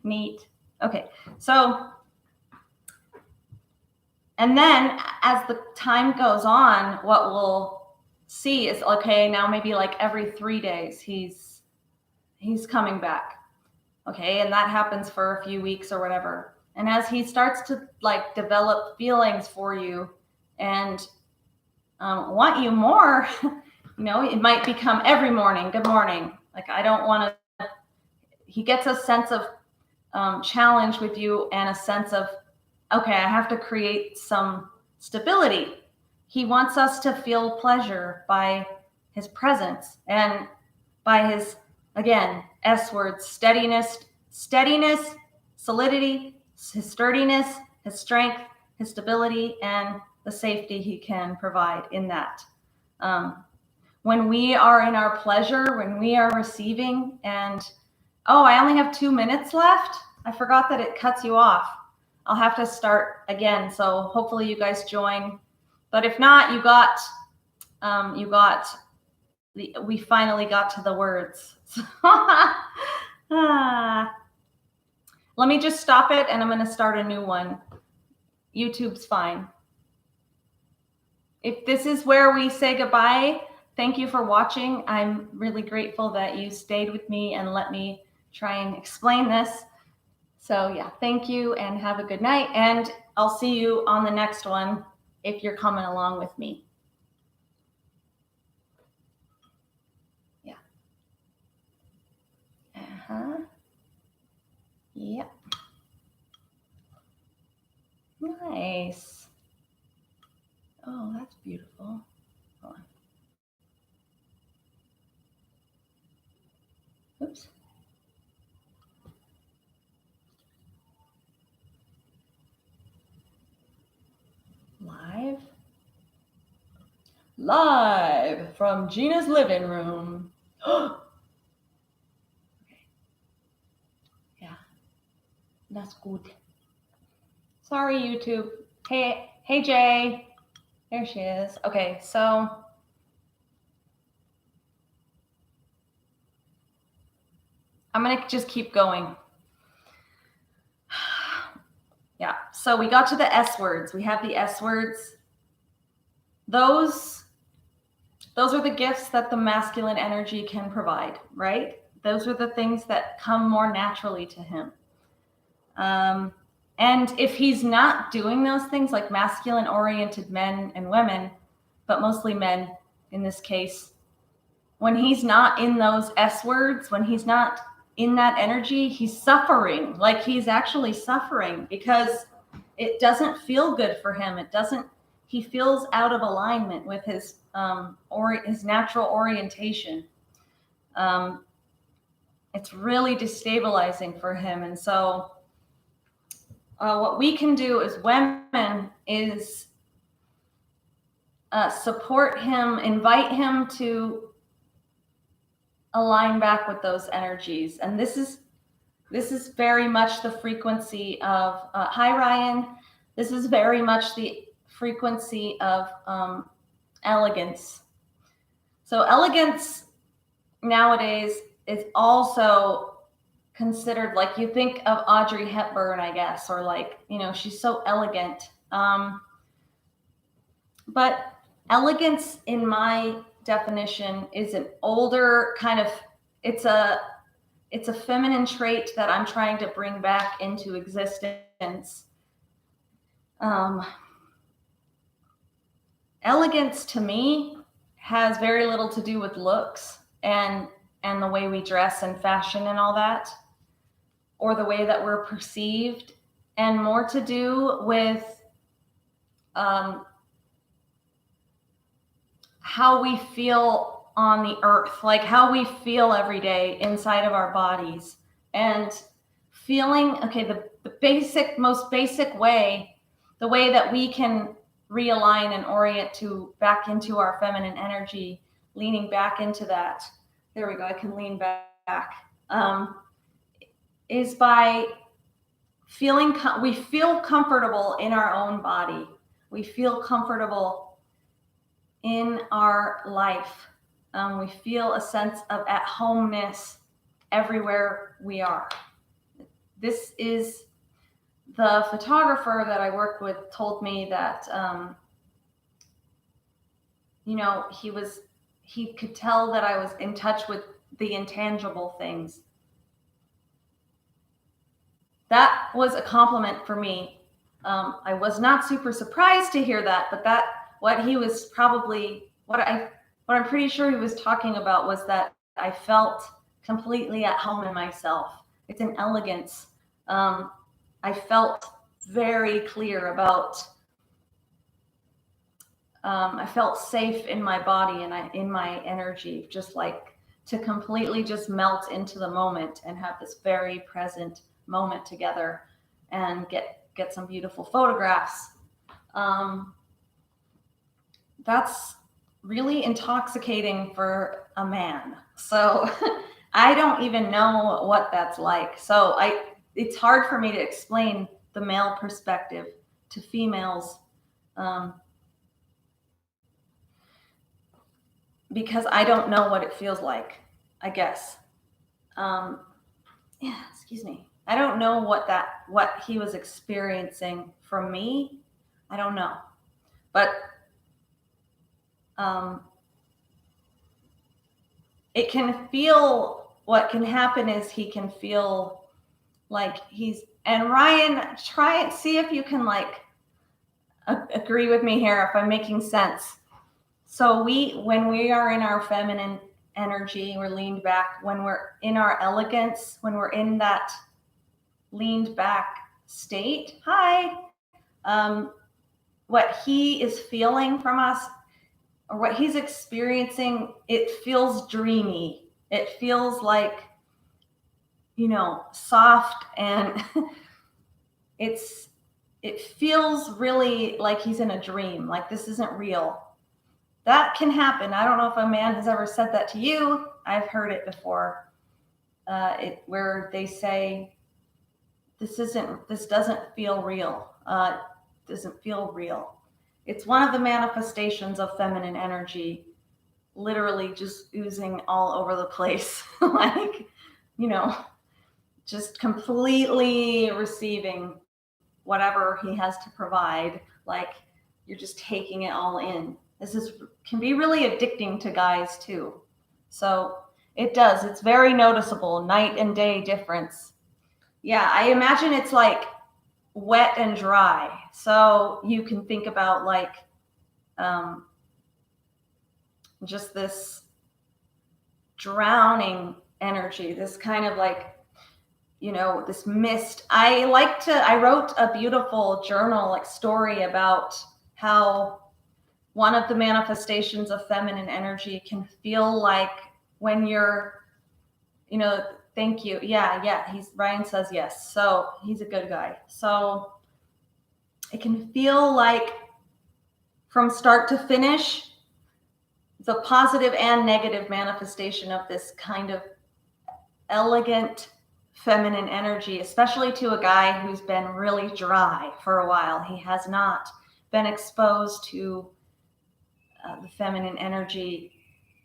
Neat. Okay, so, and then as the time goes on, what we'll see is, okay, now maybe like every 3 days he's coming back. Okay, and that happens for a few weeks or whatever. And as he starts to like develop feelings for you and want you more, it might become every morning, good morning. Like, I don't want to, he gets a sense of challenge with you and a sense of, okay, I have to create some stability. He wants us to feel pleasure by his presence and by his, again, S words, steadiness, solidity, his sturdiness, his strength, his stability, and the safety he can provide in that. When we are in our pleasure, when we are receiving, and I only have 2 minutes left. I forgot that it cuts you off. I'll have to start again. So hopefully you guys join. But if not, we finally got to the words. Let me just stop it and I'm going to start a new one. YouTube's fine. If this is where we say goodbye, thank you for watching. I'm really grateful that you stayed with me and let me try and explain this. So yeah, thank you and have a good night. And I'll see you on the next one if you're coming along with me. Yeah. Yep. Nice. Oh, that's beautiful. Hold on. Oops. Live from Gina's living room. Okay. Yeah, that's good. Sorry, YouTube. Hey, Jay. There she is. Okay, so I'm gonna just keep going. Yeah, so we got to the S words. We have the S words. Those are the gifts that the masculine energy can provide, right? Those are the things that come more naturally to him. And if he's not doing those things, like masculine-oriented men and women, but mostly men in this case, when he's not in those S words, when he's not in that energy, he's suffering. Like, he's actually suffering because it doesn't feel good for him. He feels out of alignment with his natural orientation. It's really destabilizing for him. And so what we can do as women is support him, invite him to align back with those energies. And this is very much the frequency of, hi Ryan, this is very much the frequency of elegance. So elegance nowadays is also considered, like, you think of Audrey Hepburn, I guess, or like, she's so elegant. But elegance, in my definition, is an older kind of, it's a feminine trait that I'm trying to bring back into existence. Elegance to me has very little to do with looks and the way we dress and fashion and all that, or the way that we're perceived, and more to do with how we feel on the earth, like how we feel every day inside of our bodies, and feeling, okay, the most basic way, the way that we can realign and orient back into our feminine energy, leaning back into that. There we go. I can lean back. Is by feeling, we feel comfortable in our own body. We feel comfortable in our life. We feel a sense of at-homeness everywhere we are. This is, the photographer that I worked with told me that, he could tell that I was in touch with the intangible things. That was a compliment for me. I was not super surprised to hear that, but what he was probably, what I'm pretty sure he was talking about was that I felt completely at home in myself. It's an elegance. I felt very clear about, I felt safe in my body and in my energy, just like to completely just melt into the moment and have this very present moment together and get some beautiful photographs. That's really intoxicating for a man. So I don't even know what that's like. So it's hard for me to explain the male perspective to females, because I don't know what it feels like, I guess. Excuse me. I don't know what he was experiencing from me. I don't know. But it can feel, what can happen is he can feel like and Ryan, try it, see if you can agree with me here, if I'm making sense. So when we are in our feminine energy, we're leaned back, when we're in our elegance, when we're in that leaned back state, what he is feeling from us, or what he's experiencing, it feels dreamy. It feels like, soft, and it feels really like he's in a dream, like this isn't real. That can happen. I don't know if a man has ever said that to you. I've heard it before, where they say, this doesn't feel real. Doesn't feel real. It's one of the manifestations of feminine energy, literally just oozing all over the place, like, just completely receiving whatever he has to provide. Like, you're just taking it all in. Can be really addicting to guys too. So it does. It's very noticeable, night and day difference. Yeah, I imagine it's like wet and dry. So you can think about just this drowning energy, this kind of this mist. I wrote a beautiful journal story about how one of the manifestations of feminine energy can feel like when you're, thank you. Yeah. Ryan says yes. So he's a good guy. So it can feel like from start to finish, the positive and negative manifestation of this kind of elegant feminine energy, especially to a guy who's been really dry for a while. He has not been exposed to the feminine energy.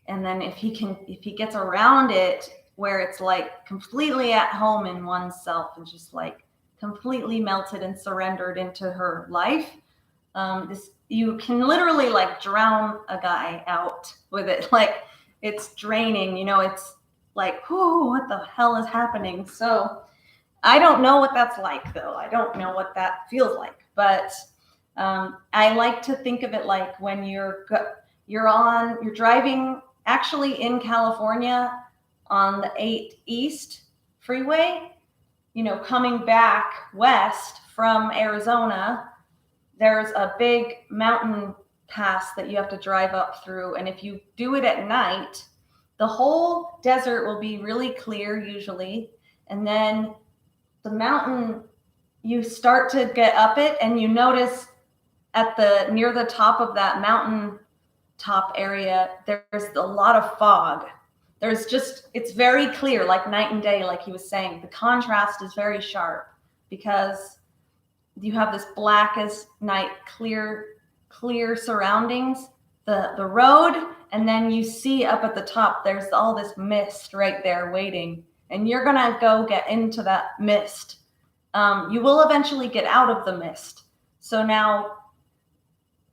And then if he gets around it, where it's like completely at home in oneself and just like completely melted and surrendered into her life. You can literally like drown a guy out with it. Like it's draining, it's like, whoo, what the hell is happening? So I don't know what that's like though. I don't know what that feels like, but I like to think of it like when you're driving actually in California on the 8 East freeway, coming back west from Arizona. There's a big mountain pass that you have to drive up through. And if you do it at night, the whole desert will be really clear usually. And then the mountain, you start to get up it and you notice near the top of that mountain top area, there's a lot of fog. It's very clear, like night and day, like he was saying. The contrast is very sharp because you have this black as night, clear surroundings, the road, and then you see up at the top, there's all this mist right there waiting, and you're gonna go get into that mist. You will eventually get out of the mist. So now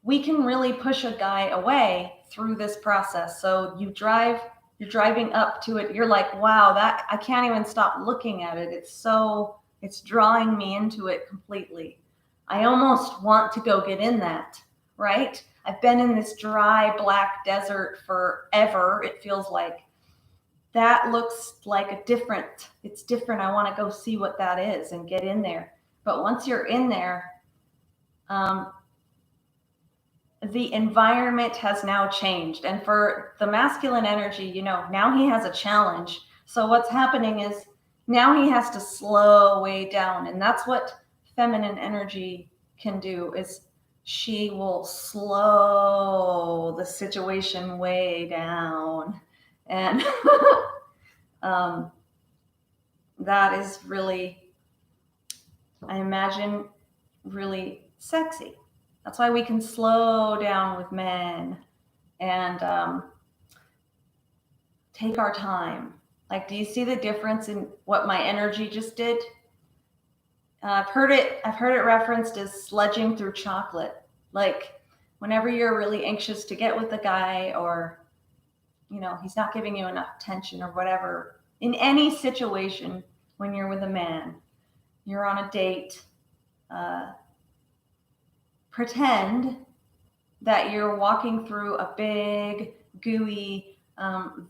we can really push a guy away through this process. So you're driving up to it. You're like, wow, that I can't even stop looking at it. It's drawing me into it completely. I almost want to go get in that, right? I've been in this dry, black desert forever. It feels like that looks like it's different. I want to go see what that is and get in there. But once you're in there, the environment has now changed. And for the masculine energy, now he has a challenge. So what's happening is now he has to slow way down. And that's what feminine energy can do, is she will slow the situation way down. And that is really, I imagine, really sexy. That's why we can slow down with men and take our time. Like, do you see the difference in what my energy just did? I've heard it referenced as sludging through chocolate. Like whenever you're really anxious to get with a guy, or he's not giving you enough attention or whatever, in any situation, when you're with a man, you're on a date, pretend that you're walking through a big gooey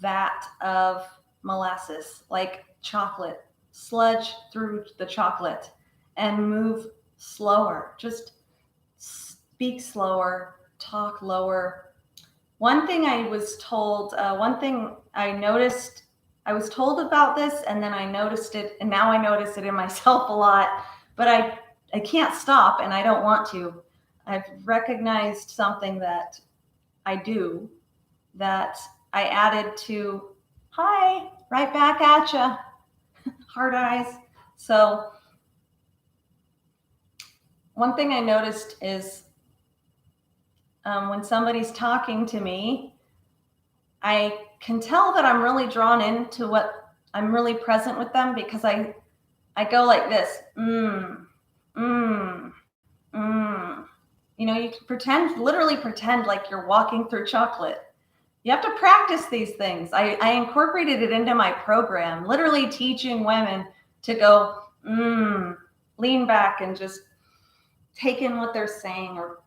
vat of molasses, like chocolate. Sludge through the chocolate and move slower. Just speak slower, talk lower. One thing I was told, I was told about this, and then I noticed it, and now I notice it in myself a lot, but I can't stop, and I don't want to. I've recognized something that I do that I added to, hi, right back at ya, hard eyes. So one thing I noticed is when somebody's talking to me, I can tell that I'm really drawn into what I'm really present with them, because I go like this, you can literally pretend like you're walking through chocolate. You have to practice these things. I incorporated it into my program, literally teaching women to go, lean back and just take in what they're saying, or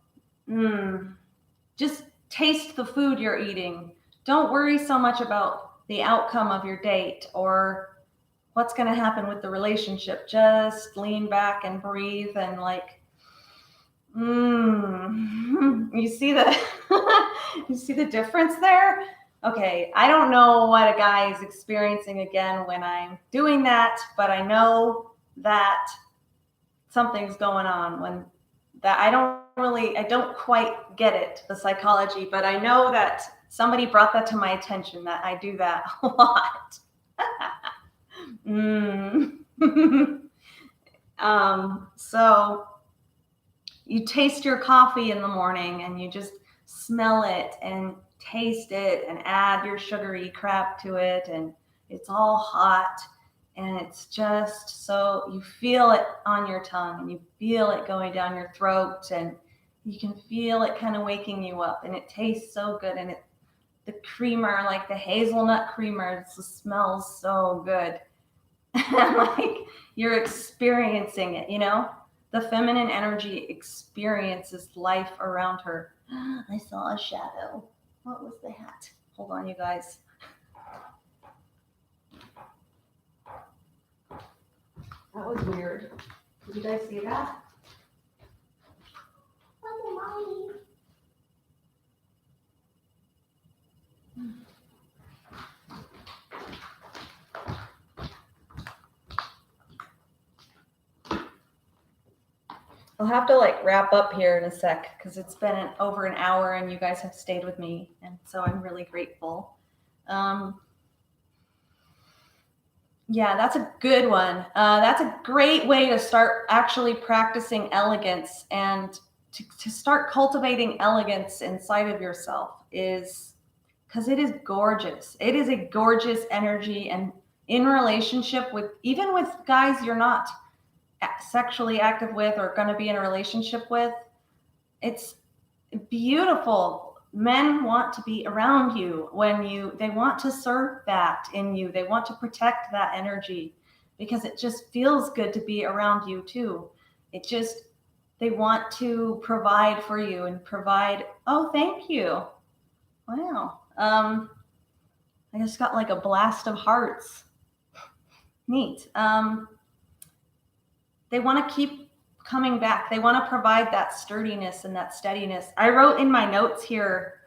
just taste the food you're eating. Don't worry so much about the outcome of your date or what's going to happen with the relationship. Just lean back and breathe and like, you see the difference there? Okay, I don't know what a guy is experiencing again when I'm doing that, but I know that something's going on when that I don't quite get it, the psychology, but I know that somebody brought that to my attention, that I do that a lot. So you taste your coffee in the morning and you just smell it and taste it and add your sugary crap to it, and it's all hot, and it's just so you feel it on your tongue and you feel it going down your throat, and you can feel it kind of waking you up, and it tastes so good. And the creamer, like the hazelnut creamer, it smells so good. Like you're experiencing it, the feminine energy experiences life around her. I saw a shadow. What was that? Hold on, you guys. That was weird. Did you guys see that? Oh, mommy. I'll have to wrap up here in a sec because it's been over an hour and you guys have stayed with me, and so I'm really grateful. Yeah, that's a good one. That's a great way to start actually practicing elegance, and to start cultivating elegance inside of yourself, is because it is gorgeous. It is a gorgeous energy, and in relationship with, even with guys you're not sexually active with or going to be in a relationship with, it's beautiful. Men want to be around you they want to serve that in you. They want to protect that energy because it just feels good to be around you too. They want to provide for you and provide. Oh, thank you. Wow. I just got a blast of hearts. Neat. They want to keep coming back. They want to provide that sturdiness and that steadiness. I wrote in my notes here,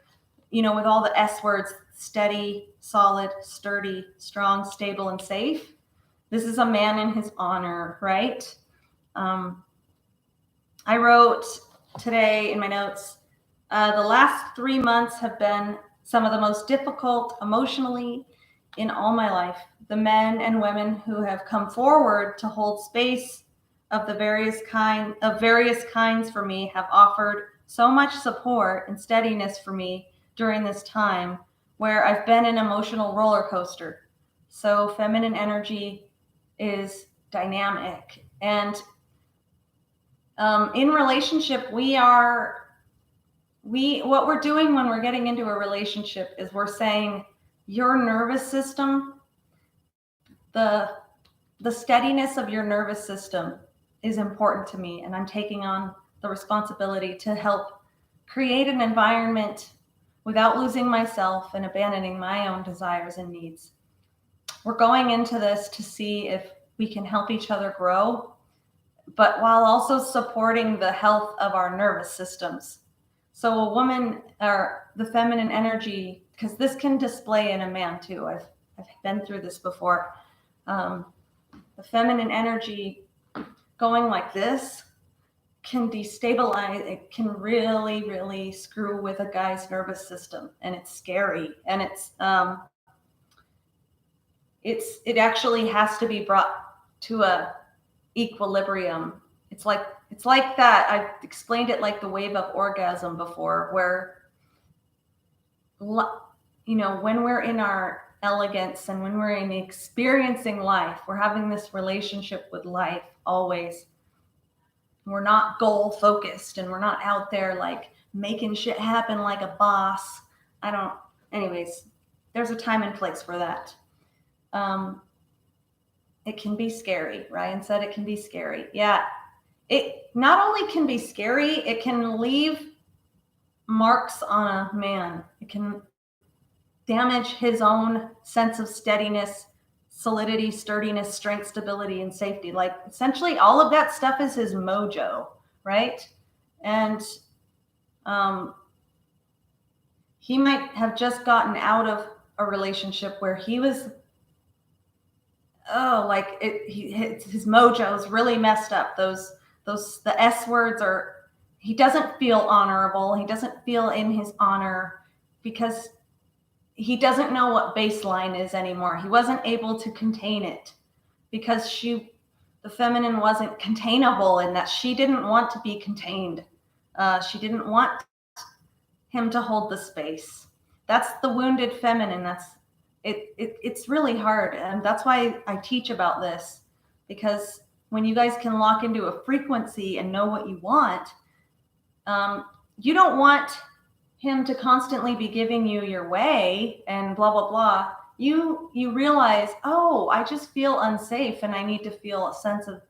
with all the S words: steady, solid, sturdy, strong, stable, and safe. This is a man in his honor, right? I wrote today in my notes, the last 3 months have been some of the most difficult emotionally in all my life. The men and women who have come forward to hold space of various kinds for me have offered so much support and steadiness for me during this time where I've been an emotional roller coaster. So feminine energy is dynamic, and in relationship, what we're doing when we're getting into a relationship is we're saying, your nervous system, the steadiness of your nervous system is important to me, and I'm taking on the responsibility to help create an environment without losing myself and abandoning my own desires and needs. We're going into this to see if we can help each other grow, but while also supporting the health of our nervous systems. So a woman, or the feminine energy, because this can display in a man too. I've been through this before. The feminine energy going like this can destabilize. It can really, really screw with a guy's nervous system, and it's scary. And it actually has to be brought to a equilibrium. It's like that. I've explained it like the wave of orgasm before, where when we're in our elegance and when we're in experiencing life, we're having this relationship with life always. We're not goal focused, and we're not out there making shit happen like a boss. Anyways, there's a time and place for that. It can be scary. Ryan said it can be scary. Yeah. It not only can be scary, it can leave marks on a man. It can damage his own sense of steadiness, solidity, sturdiness, strength, stability, and safety. Essentially all of that stuff is his mojo, right? And he might have just gotten out of a relationship where he was his mojo is really messed up. The S words are, he doesn't feel honorable. He doesn't feel in his honor because he doesn't know what baseline is anymore. He wasn't able to contain it because the feminine wasn't containable, in that she didn't want to be contained. She didn't want him to hold the space. That's the wounded feminine. it's really hard. And that's why I teach about this, because when you guys can lock into a frequency and know what you want, you don't want him to constantly be giving you your way and blah, blah, blah. You realize, oh, I just feel unsafe and I need to feel a sense of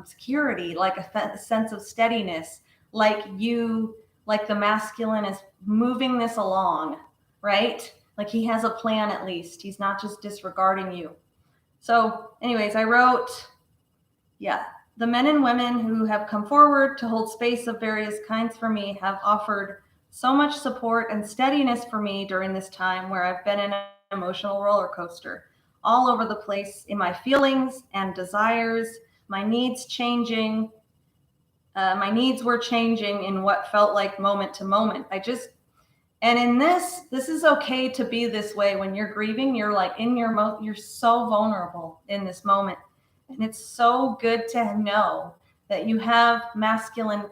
security, like a sense of steadiness, like the masculine is moving this along, right? Like he has a plan at least. He's not just disregarding you. So anyways, I wrote, the men and women who have come forward to hold space of various kinds for me have offered so much support and steadiness for me during this time where I've been in an emotional roller coaster, all over the place in my feelings and desires, my needs changing. My needs were changing in what felt like moment to moment. And in this is okay to be this way. When you're grieving, you're like you're so vulnerable in this moment. And it's so good to know that you have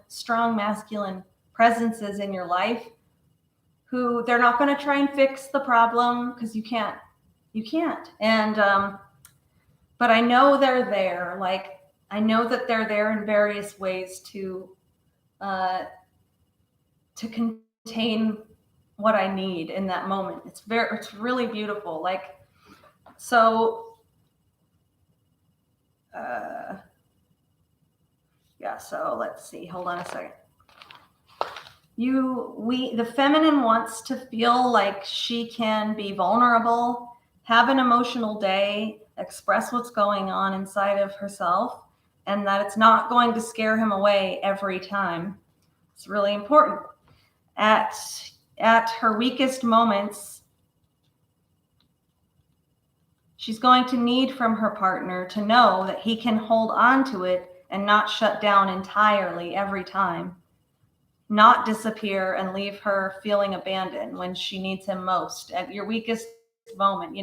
strong masculine presences in your life who they're not going to try and fix the problem, because you can't. And, but I know they're there. Like, I know that they're there in various ways to contain what I need in that moment. It's really beautiful. Like, so, so let's see, hold on a second. The feminine wants to feel like she can be vulnerable, have an emotional day, express what's going on inside of herself, and that it's not going to scare him away every time. It's really important. At her weakest moments, she's going to need from her partner to know that he can hold on to it and not shut down entirely every time, not disappear and leave her feeling abandoned when she needs him most at your weakest moment,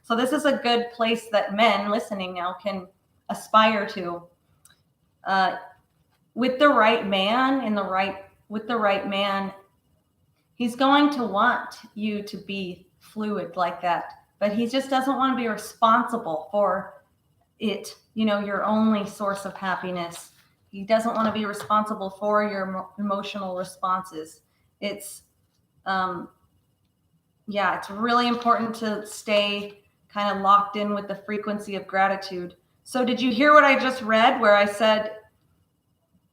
So this is a good place that men listening now can aspire to. With the right man, with the right man, he's going to want you to be fluid like that, but he just doesn't want to be responsible for it, your only source of happiness. He doesn't want to be responsible for your emotional responses. It's really important to stay kind of locked in with the frequency of gratitude. So did you hear what I just read, where I said,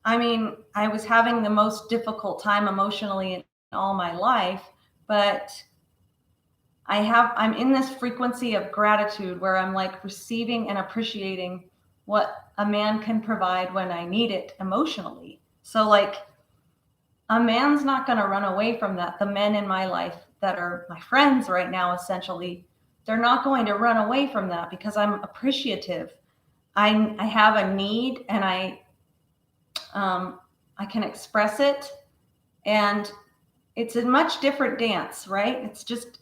I was having the most difficult time emotionally in all my life, but I'm in this frequency of gratitude where I'm like receiving and appreciating what a man can provide when I need it emotionally. So like, a man's not going to run away from that. The men in my life that are my friends right now, essentially, they're not going to run away from that because I'm appreciative. I have a need and I can express it, and it's a much different dance, right? It's just,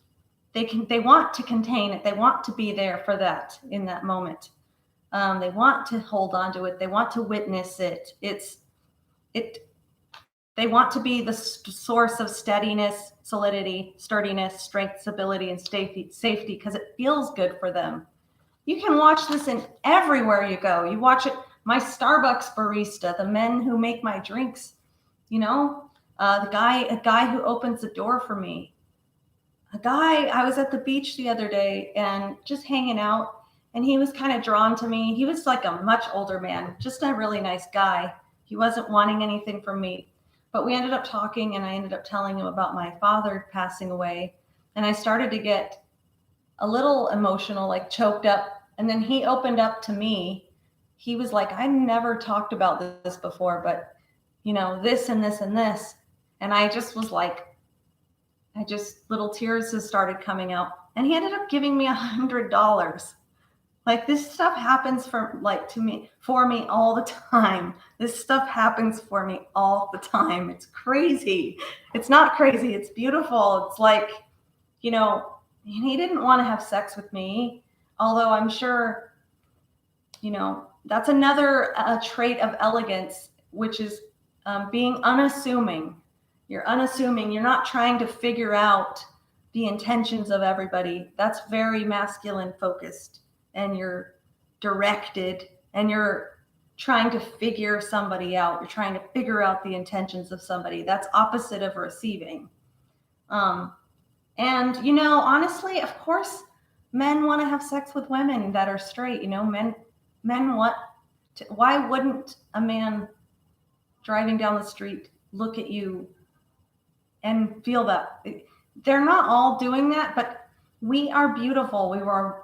they want to contain it. They want to be there for that in that moment. They want to hold on to it. They want to witness it. They want to be the source of steadiness, solidity, sturdiness, strength, stability, and safety, because it feels good for them. You can watch this in everywhere you go. You watch it, my Starbucks barista, the men who make my drinks, a guy who opens the door for me. I was at the beach the other day and just hanging out, and he was kind of drawn to me. He was like a much older man, just a really nice guy. He wasn't wanting anything from me. But we ended up talking, and I ended up telling him about my father passing away. And I started to get a little emotional, like choked up. And then he opened up to me. He was like, I never talked about this before, but this and this and this. And I just was like, little tears just started coming out. And he ended up giving me $100. Like, this stuff happens for me all the time. This stuff happens for me all the time. It's crazy. It's not crazy. It's beautiful. It's like, he didn't want to have sex with me, although I'm sure, that's another trait of elegance, which is being unassuming. You're unassuming. You're not trying to figure out the intentions of everybody. That's very masculine focused, and you're directed, and you're trying to figure somebody out. You're trying to figure out the intentions of somebody. That's opposite of receiving. And, honestly, of course, men want to have sex with women that are straight. Men want to. Why wouldn't a man driving down the street look at you and feel that? They're not all doing that, but we are beautiful.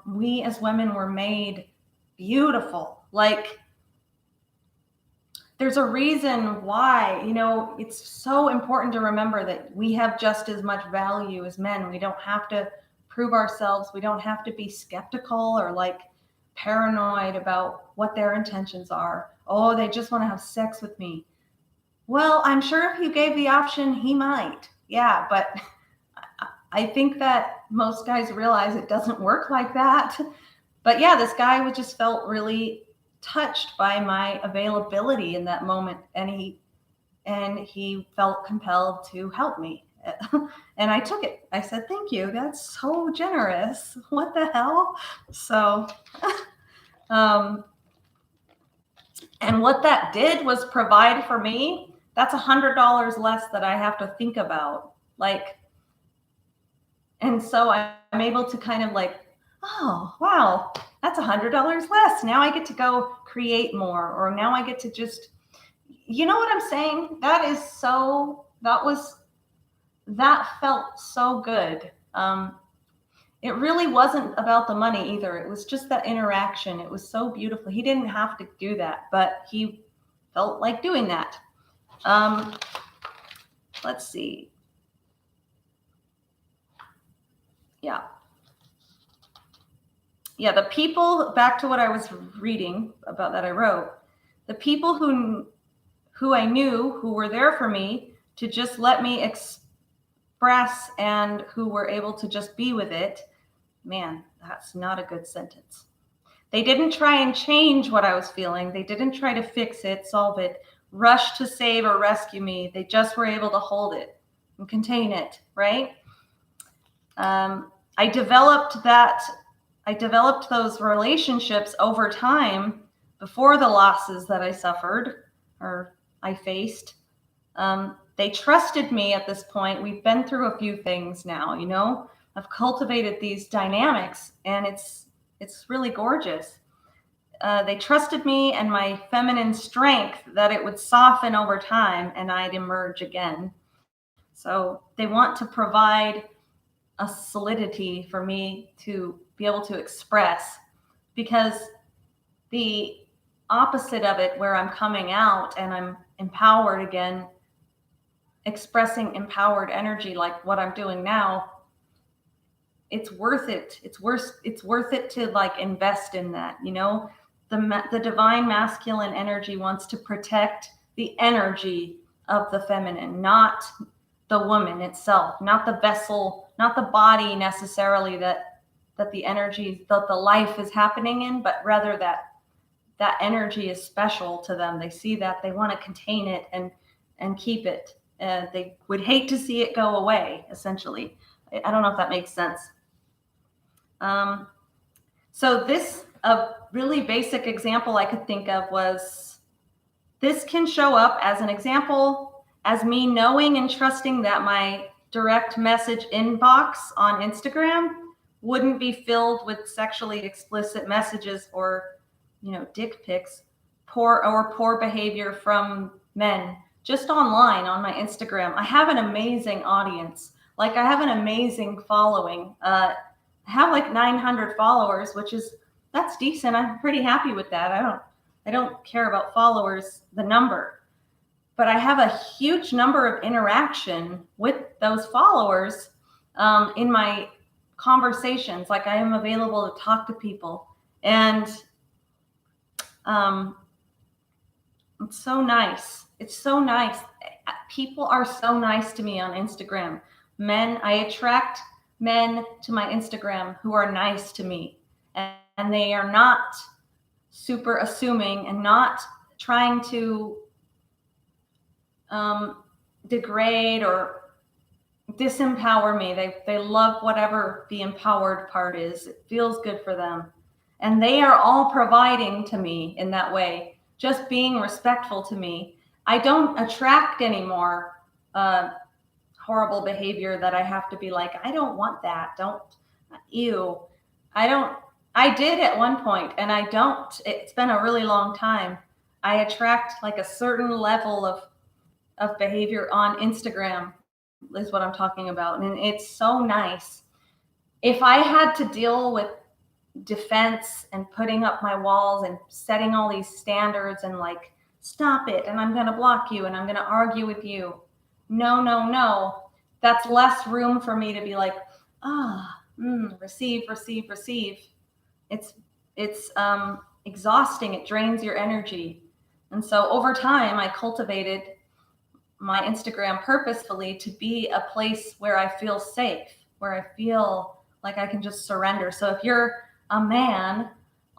We as women were made beautiful. Like, there's a reason why, it's so important to remember that we have just as much value as men. We don't have to prove ourselves. We don't have to be skeptical or like paranoid about what their intentions are. Oh, they just want to have sex with me. Well, I'm sure if you gave the option, he might. Yeah, but I think that most guys realize it doesn't work like that. But yeah, this guy just felt really touched by my availability in that moment, and he felt compelled to help me. And I took it. I said, thank you. That's so generous. What the hell? So, and what that did was provide for me. That's $100 less that I have to think about. And so I'm able to kind of like, oh, wow, that's $100 less. Now I get to go create more, or now I get to just, you know what I'm saying? That felt so good. It really wasn't about the money either. It was just that interaction. It was so beautiful. He didn't have to do that, but he felt like doing that. Let's see. Yeah, the people, back to what I was reading about that I wrote, the people who I knew, who were there for me to just let me express, and who were able to just be with it, man, that's not a good sentence. They didn't try and change what I was feeling. They didn't try to fix it, solve it, rush to save or rescue me. They just were able to hold it and contain it, right? I developed those relationships over time before the losses that I suffered or I faced. They trusted me at this point. We've been through a few things now, I've cultivated these dynamics, and it's really gorgeous. They trusted me and my feminine strength, that it would soften over time and I'd emerge again. So they want to provide a solidity for me to be able to express, because the opposite of it, where I'm coming out and I'm empowered again, expressing empowered energy like what I'm doing now, it's worth it. It's worth it to like invest in that. The divine masculine energy wants to protect the energy of the feminine, not the woman itself, not the vessel, not the body necessarily that the energy, that the life is happening in, but rather that energy is special to them. They see that, they want to contain it and keep it. They would hate to see it go away, essentially. I don't know if that makes sense. So this, a really basic example I could think of was, this can show up as an example as me knowing and trusting that my direct message inbox on Instagram wouldn't be filled with sexually explicit messages or, dick pics, poor behavior from men. Just online on my Instagram, I have an amazing audience. Like, I have an amazing following. I have like 900 followers, that's decent. I'm pretty happy with that. I don't care about followers, the number. But I have a huge number of interaction with those followers in my conversations. Like, I am available to talk to people, and it's so nice. It's so nice. People are so nice to me on Instagram. I attract men to my Instagram who are nice to me, and they are not super assuming and not trying to degrade or disempower me. They love whatever the empowered part is. It feels good for them. And they are all providing to me in that way, just being respectful to me. I don't attract anymore horrible behavior that I have to be like, I don't want that. Don't, ew. I did at one point, and I don't. It's been a really long time. I attract like a certain level of behavior on Instagram, is what I'm talking about. And it's so nice. If I had to deal with defense and putting up my walls and setting all these standards and like, stop it, and I'm going to block you and I'm going to argue with you. No. That's less room for me to be like, receive. It's exhausting. It drains your energy. And so over time, I cultivated my Instagram purposefully to be a place where I feel safe, where I feel like I can just surrender. So if you're a man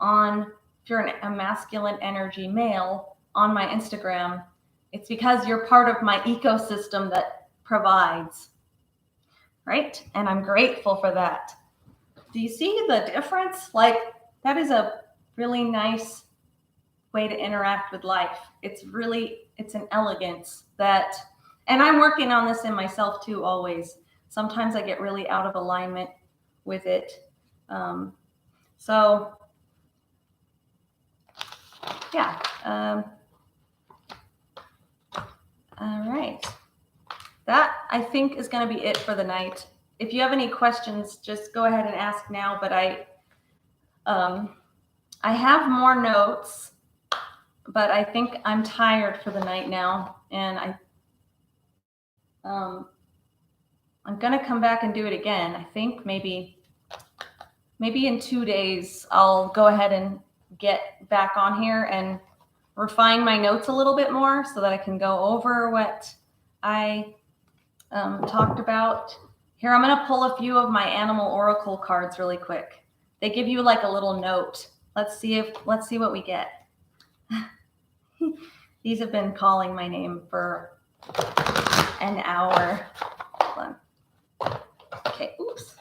if you're a masculine energy male on my Instagram, it's because you're part of my ecosystem that provides, right? And I'm grateful for that. Do you see the difference? Like, that is a really nice way to interact with life. It's an elegance that, and I'm working on this in myself too, always. Sometimes I get really out of alignment with it. So yeah. All right. That, I think, is going to be it for the night. If you have any questions, just go ahead and ask now. But I have more notes, but I think I'm tired for the night now, and I'm going to come back and do it again. I think maybe in 2 days I'll go ahead and get back on here and refine my notes a little bit more so that I can go over what I talked about. Here, I'm going to pull a few of my animal oracle cards really quick. They give you like a little note. Let's see what we get. These have been calling my name for an hour. Hold on. Okay, oops.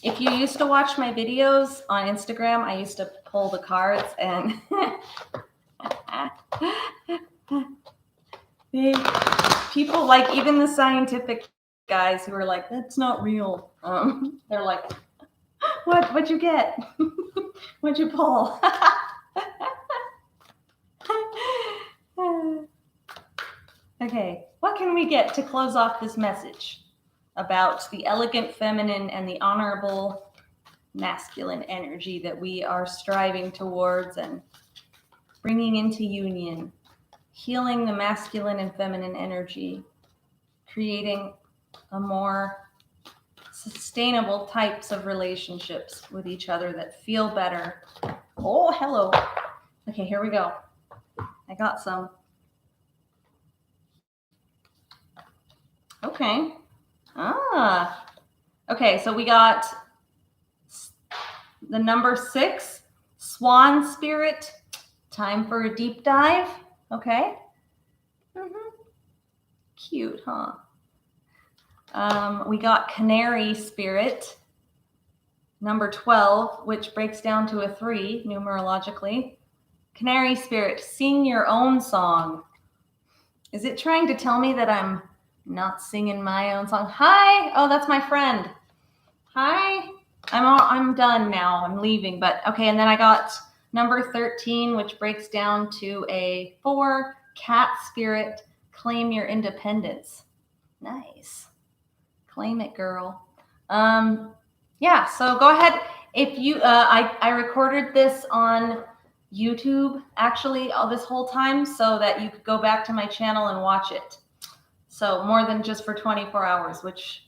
If you used to watch my videos on Instagram, I used to pull the cards, and people, like even the scientific guys who are like, that's not real. They're like, what'd you get? What'd you pull? Okay, what can we get to close off this message about the elegant feminine and the honorable masculine energy that we are striving towards and bringing into union, healing the masculine and feminine energy, creating a more sustainable types of relationships with each other that feel better. Oh, hello. Okay, here we go. I got some. Okay. Okay, so we got the number 6, Swan Spirit. Time for a deep dive. Okay. Cute, huh? We got Canary Spirit, number 12, which breaks down to a 3 numerologically. Canary Spirit, sing your own song. Is it trying to tell me that I'm not singing my own song? Hi. Oh, that's my friend. Hi. I'm done now. I'm leaving. But okay, and then I got number 13, which breaks down to a 4, Cat Spirit, claim your independence. Nice. Claim it, girl. Yeah, so go ahead. If you, I recorded this on YouTube actually all this whole time so that you could go back to my channel and watch it. So more than just for 24 hours, which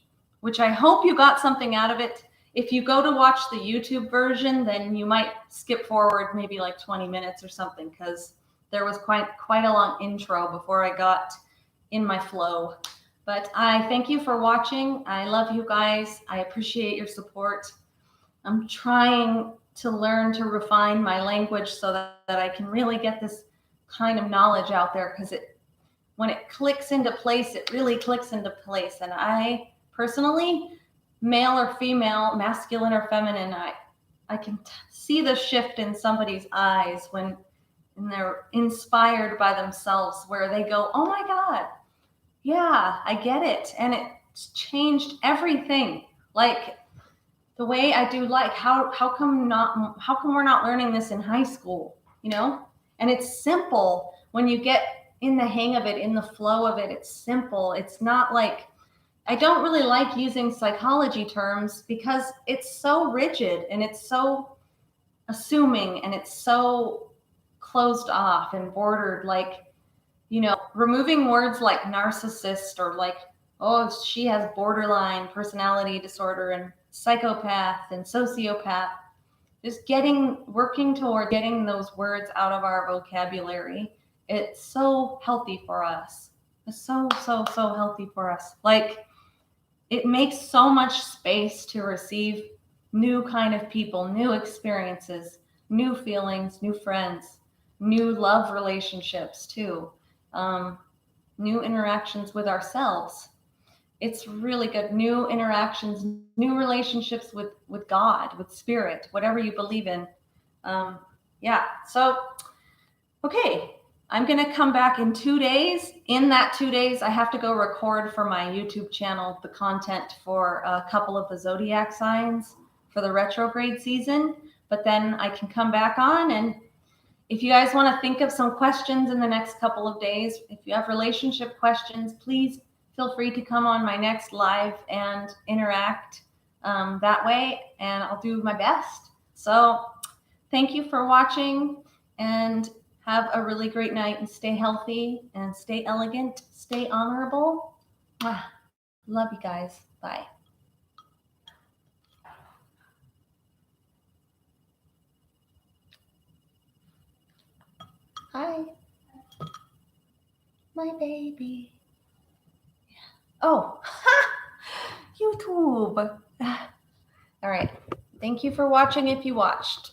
I hope you got something out of it. If you go to watch the YouTube version, then you might skip forward maybe like 20 minutes or something, because there was quite a long intro before I got in my flow. But I thank you for watching. I love you guys. I appreciate your support. I'm trying to learn to refine my language so that I can really get this kind of knowledge out there, because when it clicks into place, it really clicks into place. And I personally, male or female, masculine or feminine, I can see the shift in somebody's eyes when they're inspired by themselves, where they go, oh my God, yeah, I get it. And it's changed everything. Like the way I do, like how come we're not learning this in high school, you know? And it's simple when you get in the hang of it, in the flow of it. It's simple. It's not like, I don't really like using psychology terms because it's so rigid and it's so assuming and it's so closed off and bordered, like, you know, removing words like narcissist or like, oh, she has borderline personality disorder and psychopath and sociopath. Just working toward getting those words out of our vocabulary. It's so healthy for us. It's so healthy for us. Like, it makes so much space to receive new kind of people, new experiences, new feelings, new friends, new love relationships too, new interactions with ourselves. It's really good. New interactions, new relationships with God, with spirit, whatever you believe in. Yeah. So, okay. I'm going to come back in 2 days. In that 2 days, I have to go record for my YouTube channel the content for a couple of the zodiac signs for the retrograde season. But then I can come back on, and if you guys want to think of some questions in the next couple of days, if you have relationship questions, please feel free to come on my next live and interact that way, and I'll do my best. So thank you for watching, and have a really great night, and stay healthy and stay elegant, stay honorable. Love you guys. Bye. Hi, my baby. Oh, YouTube. All right. Thank you for watching if you watched.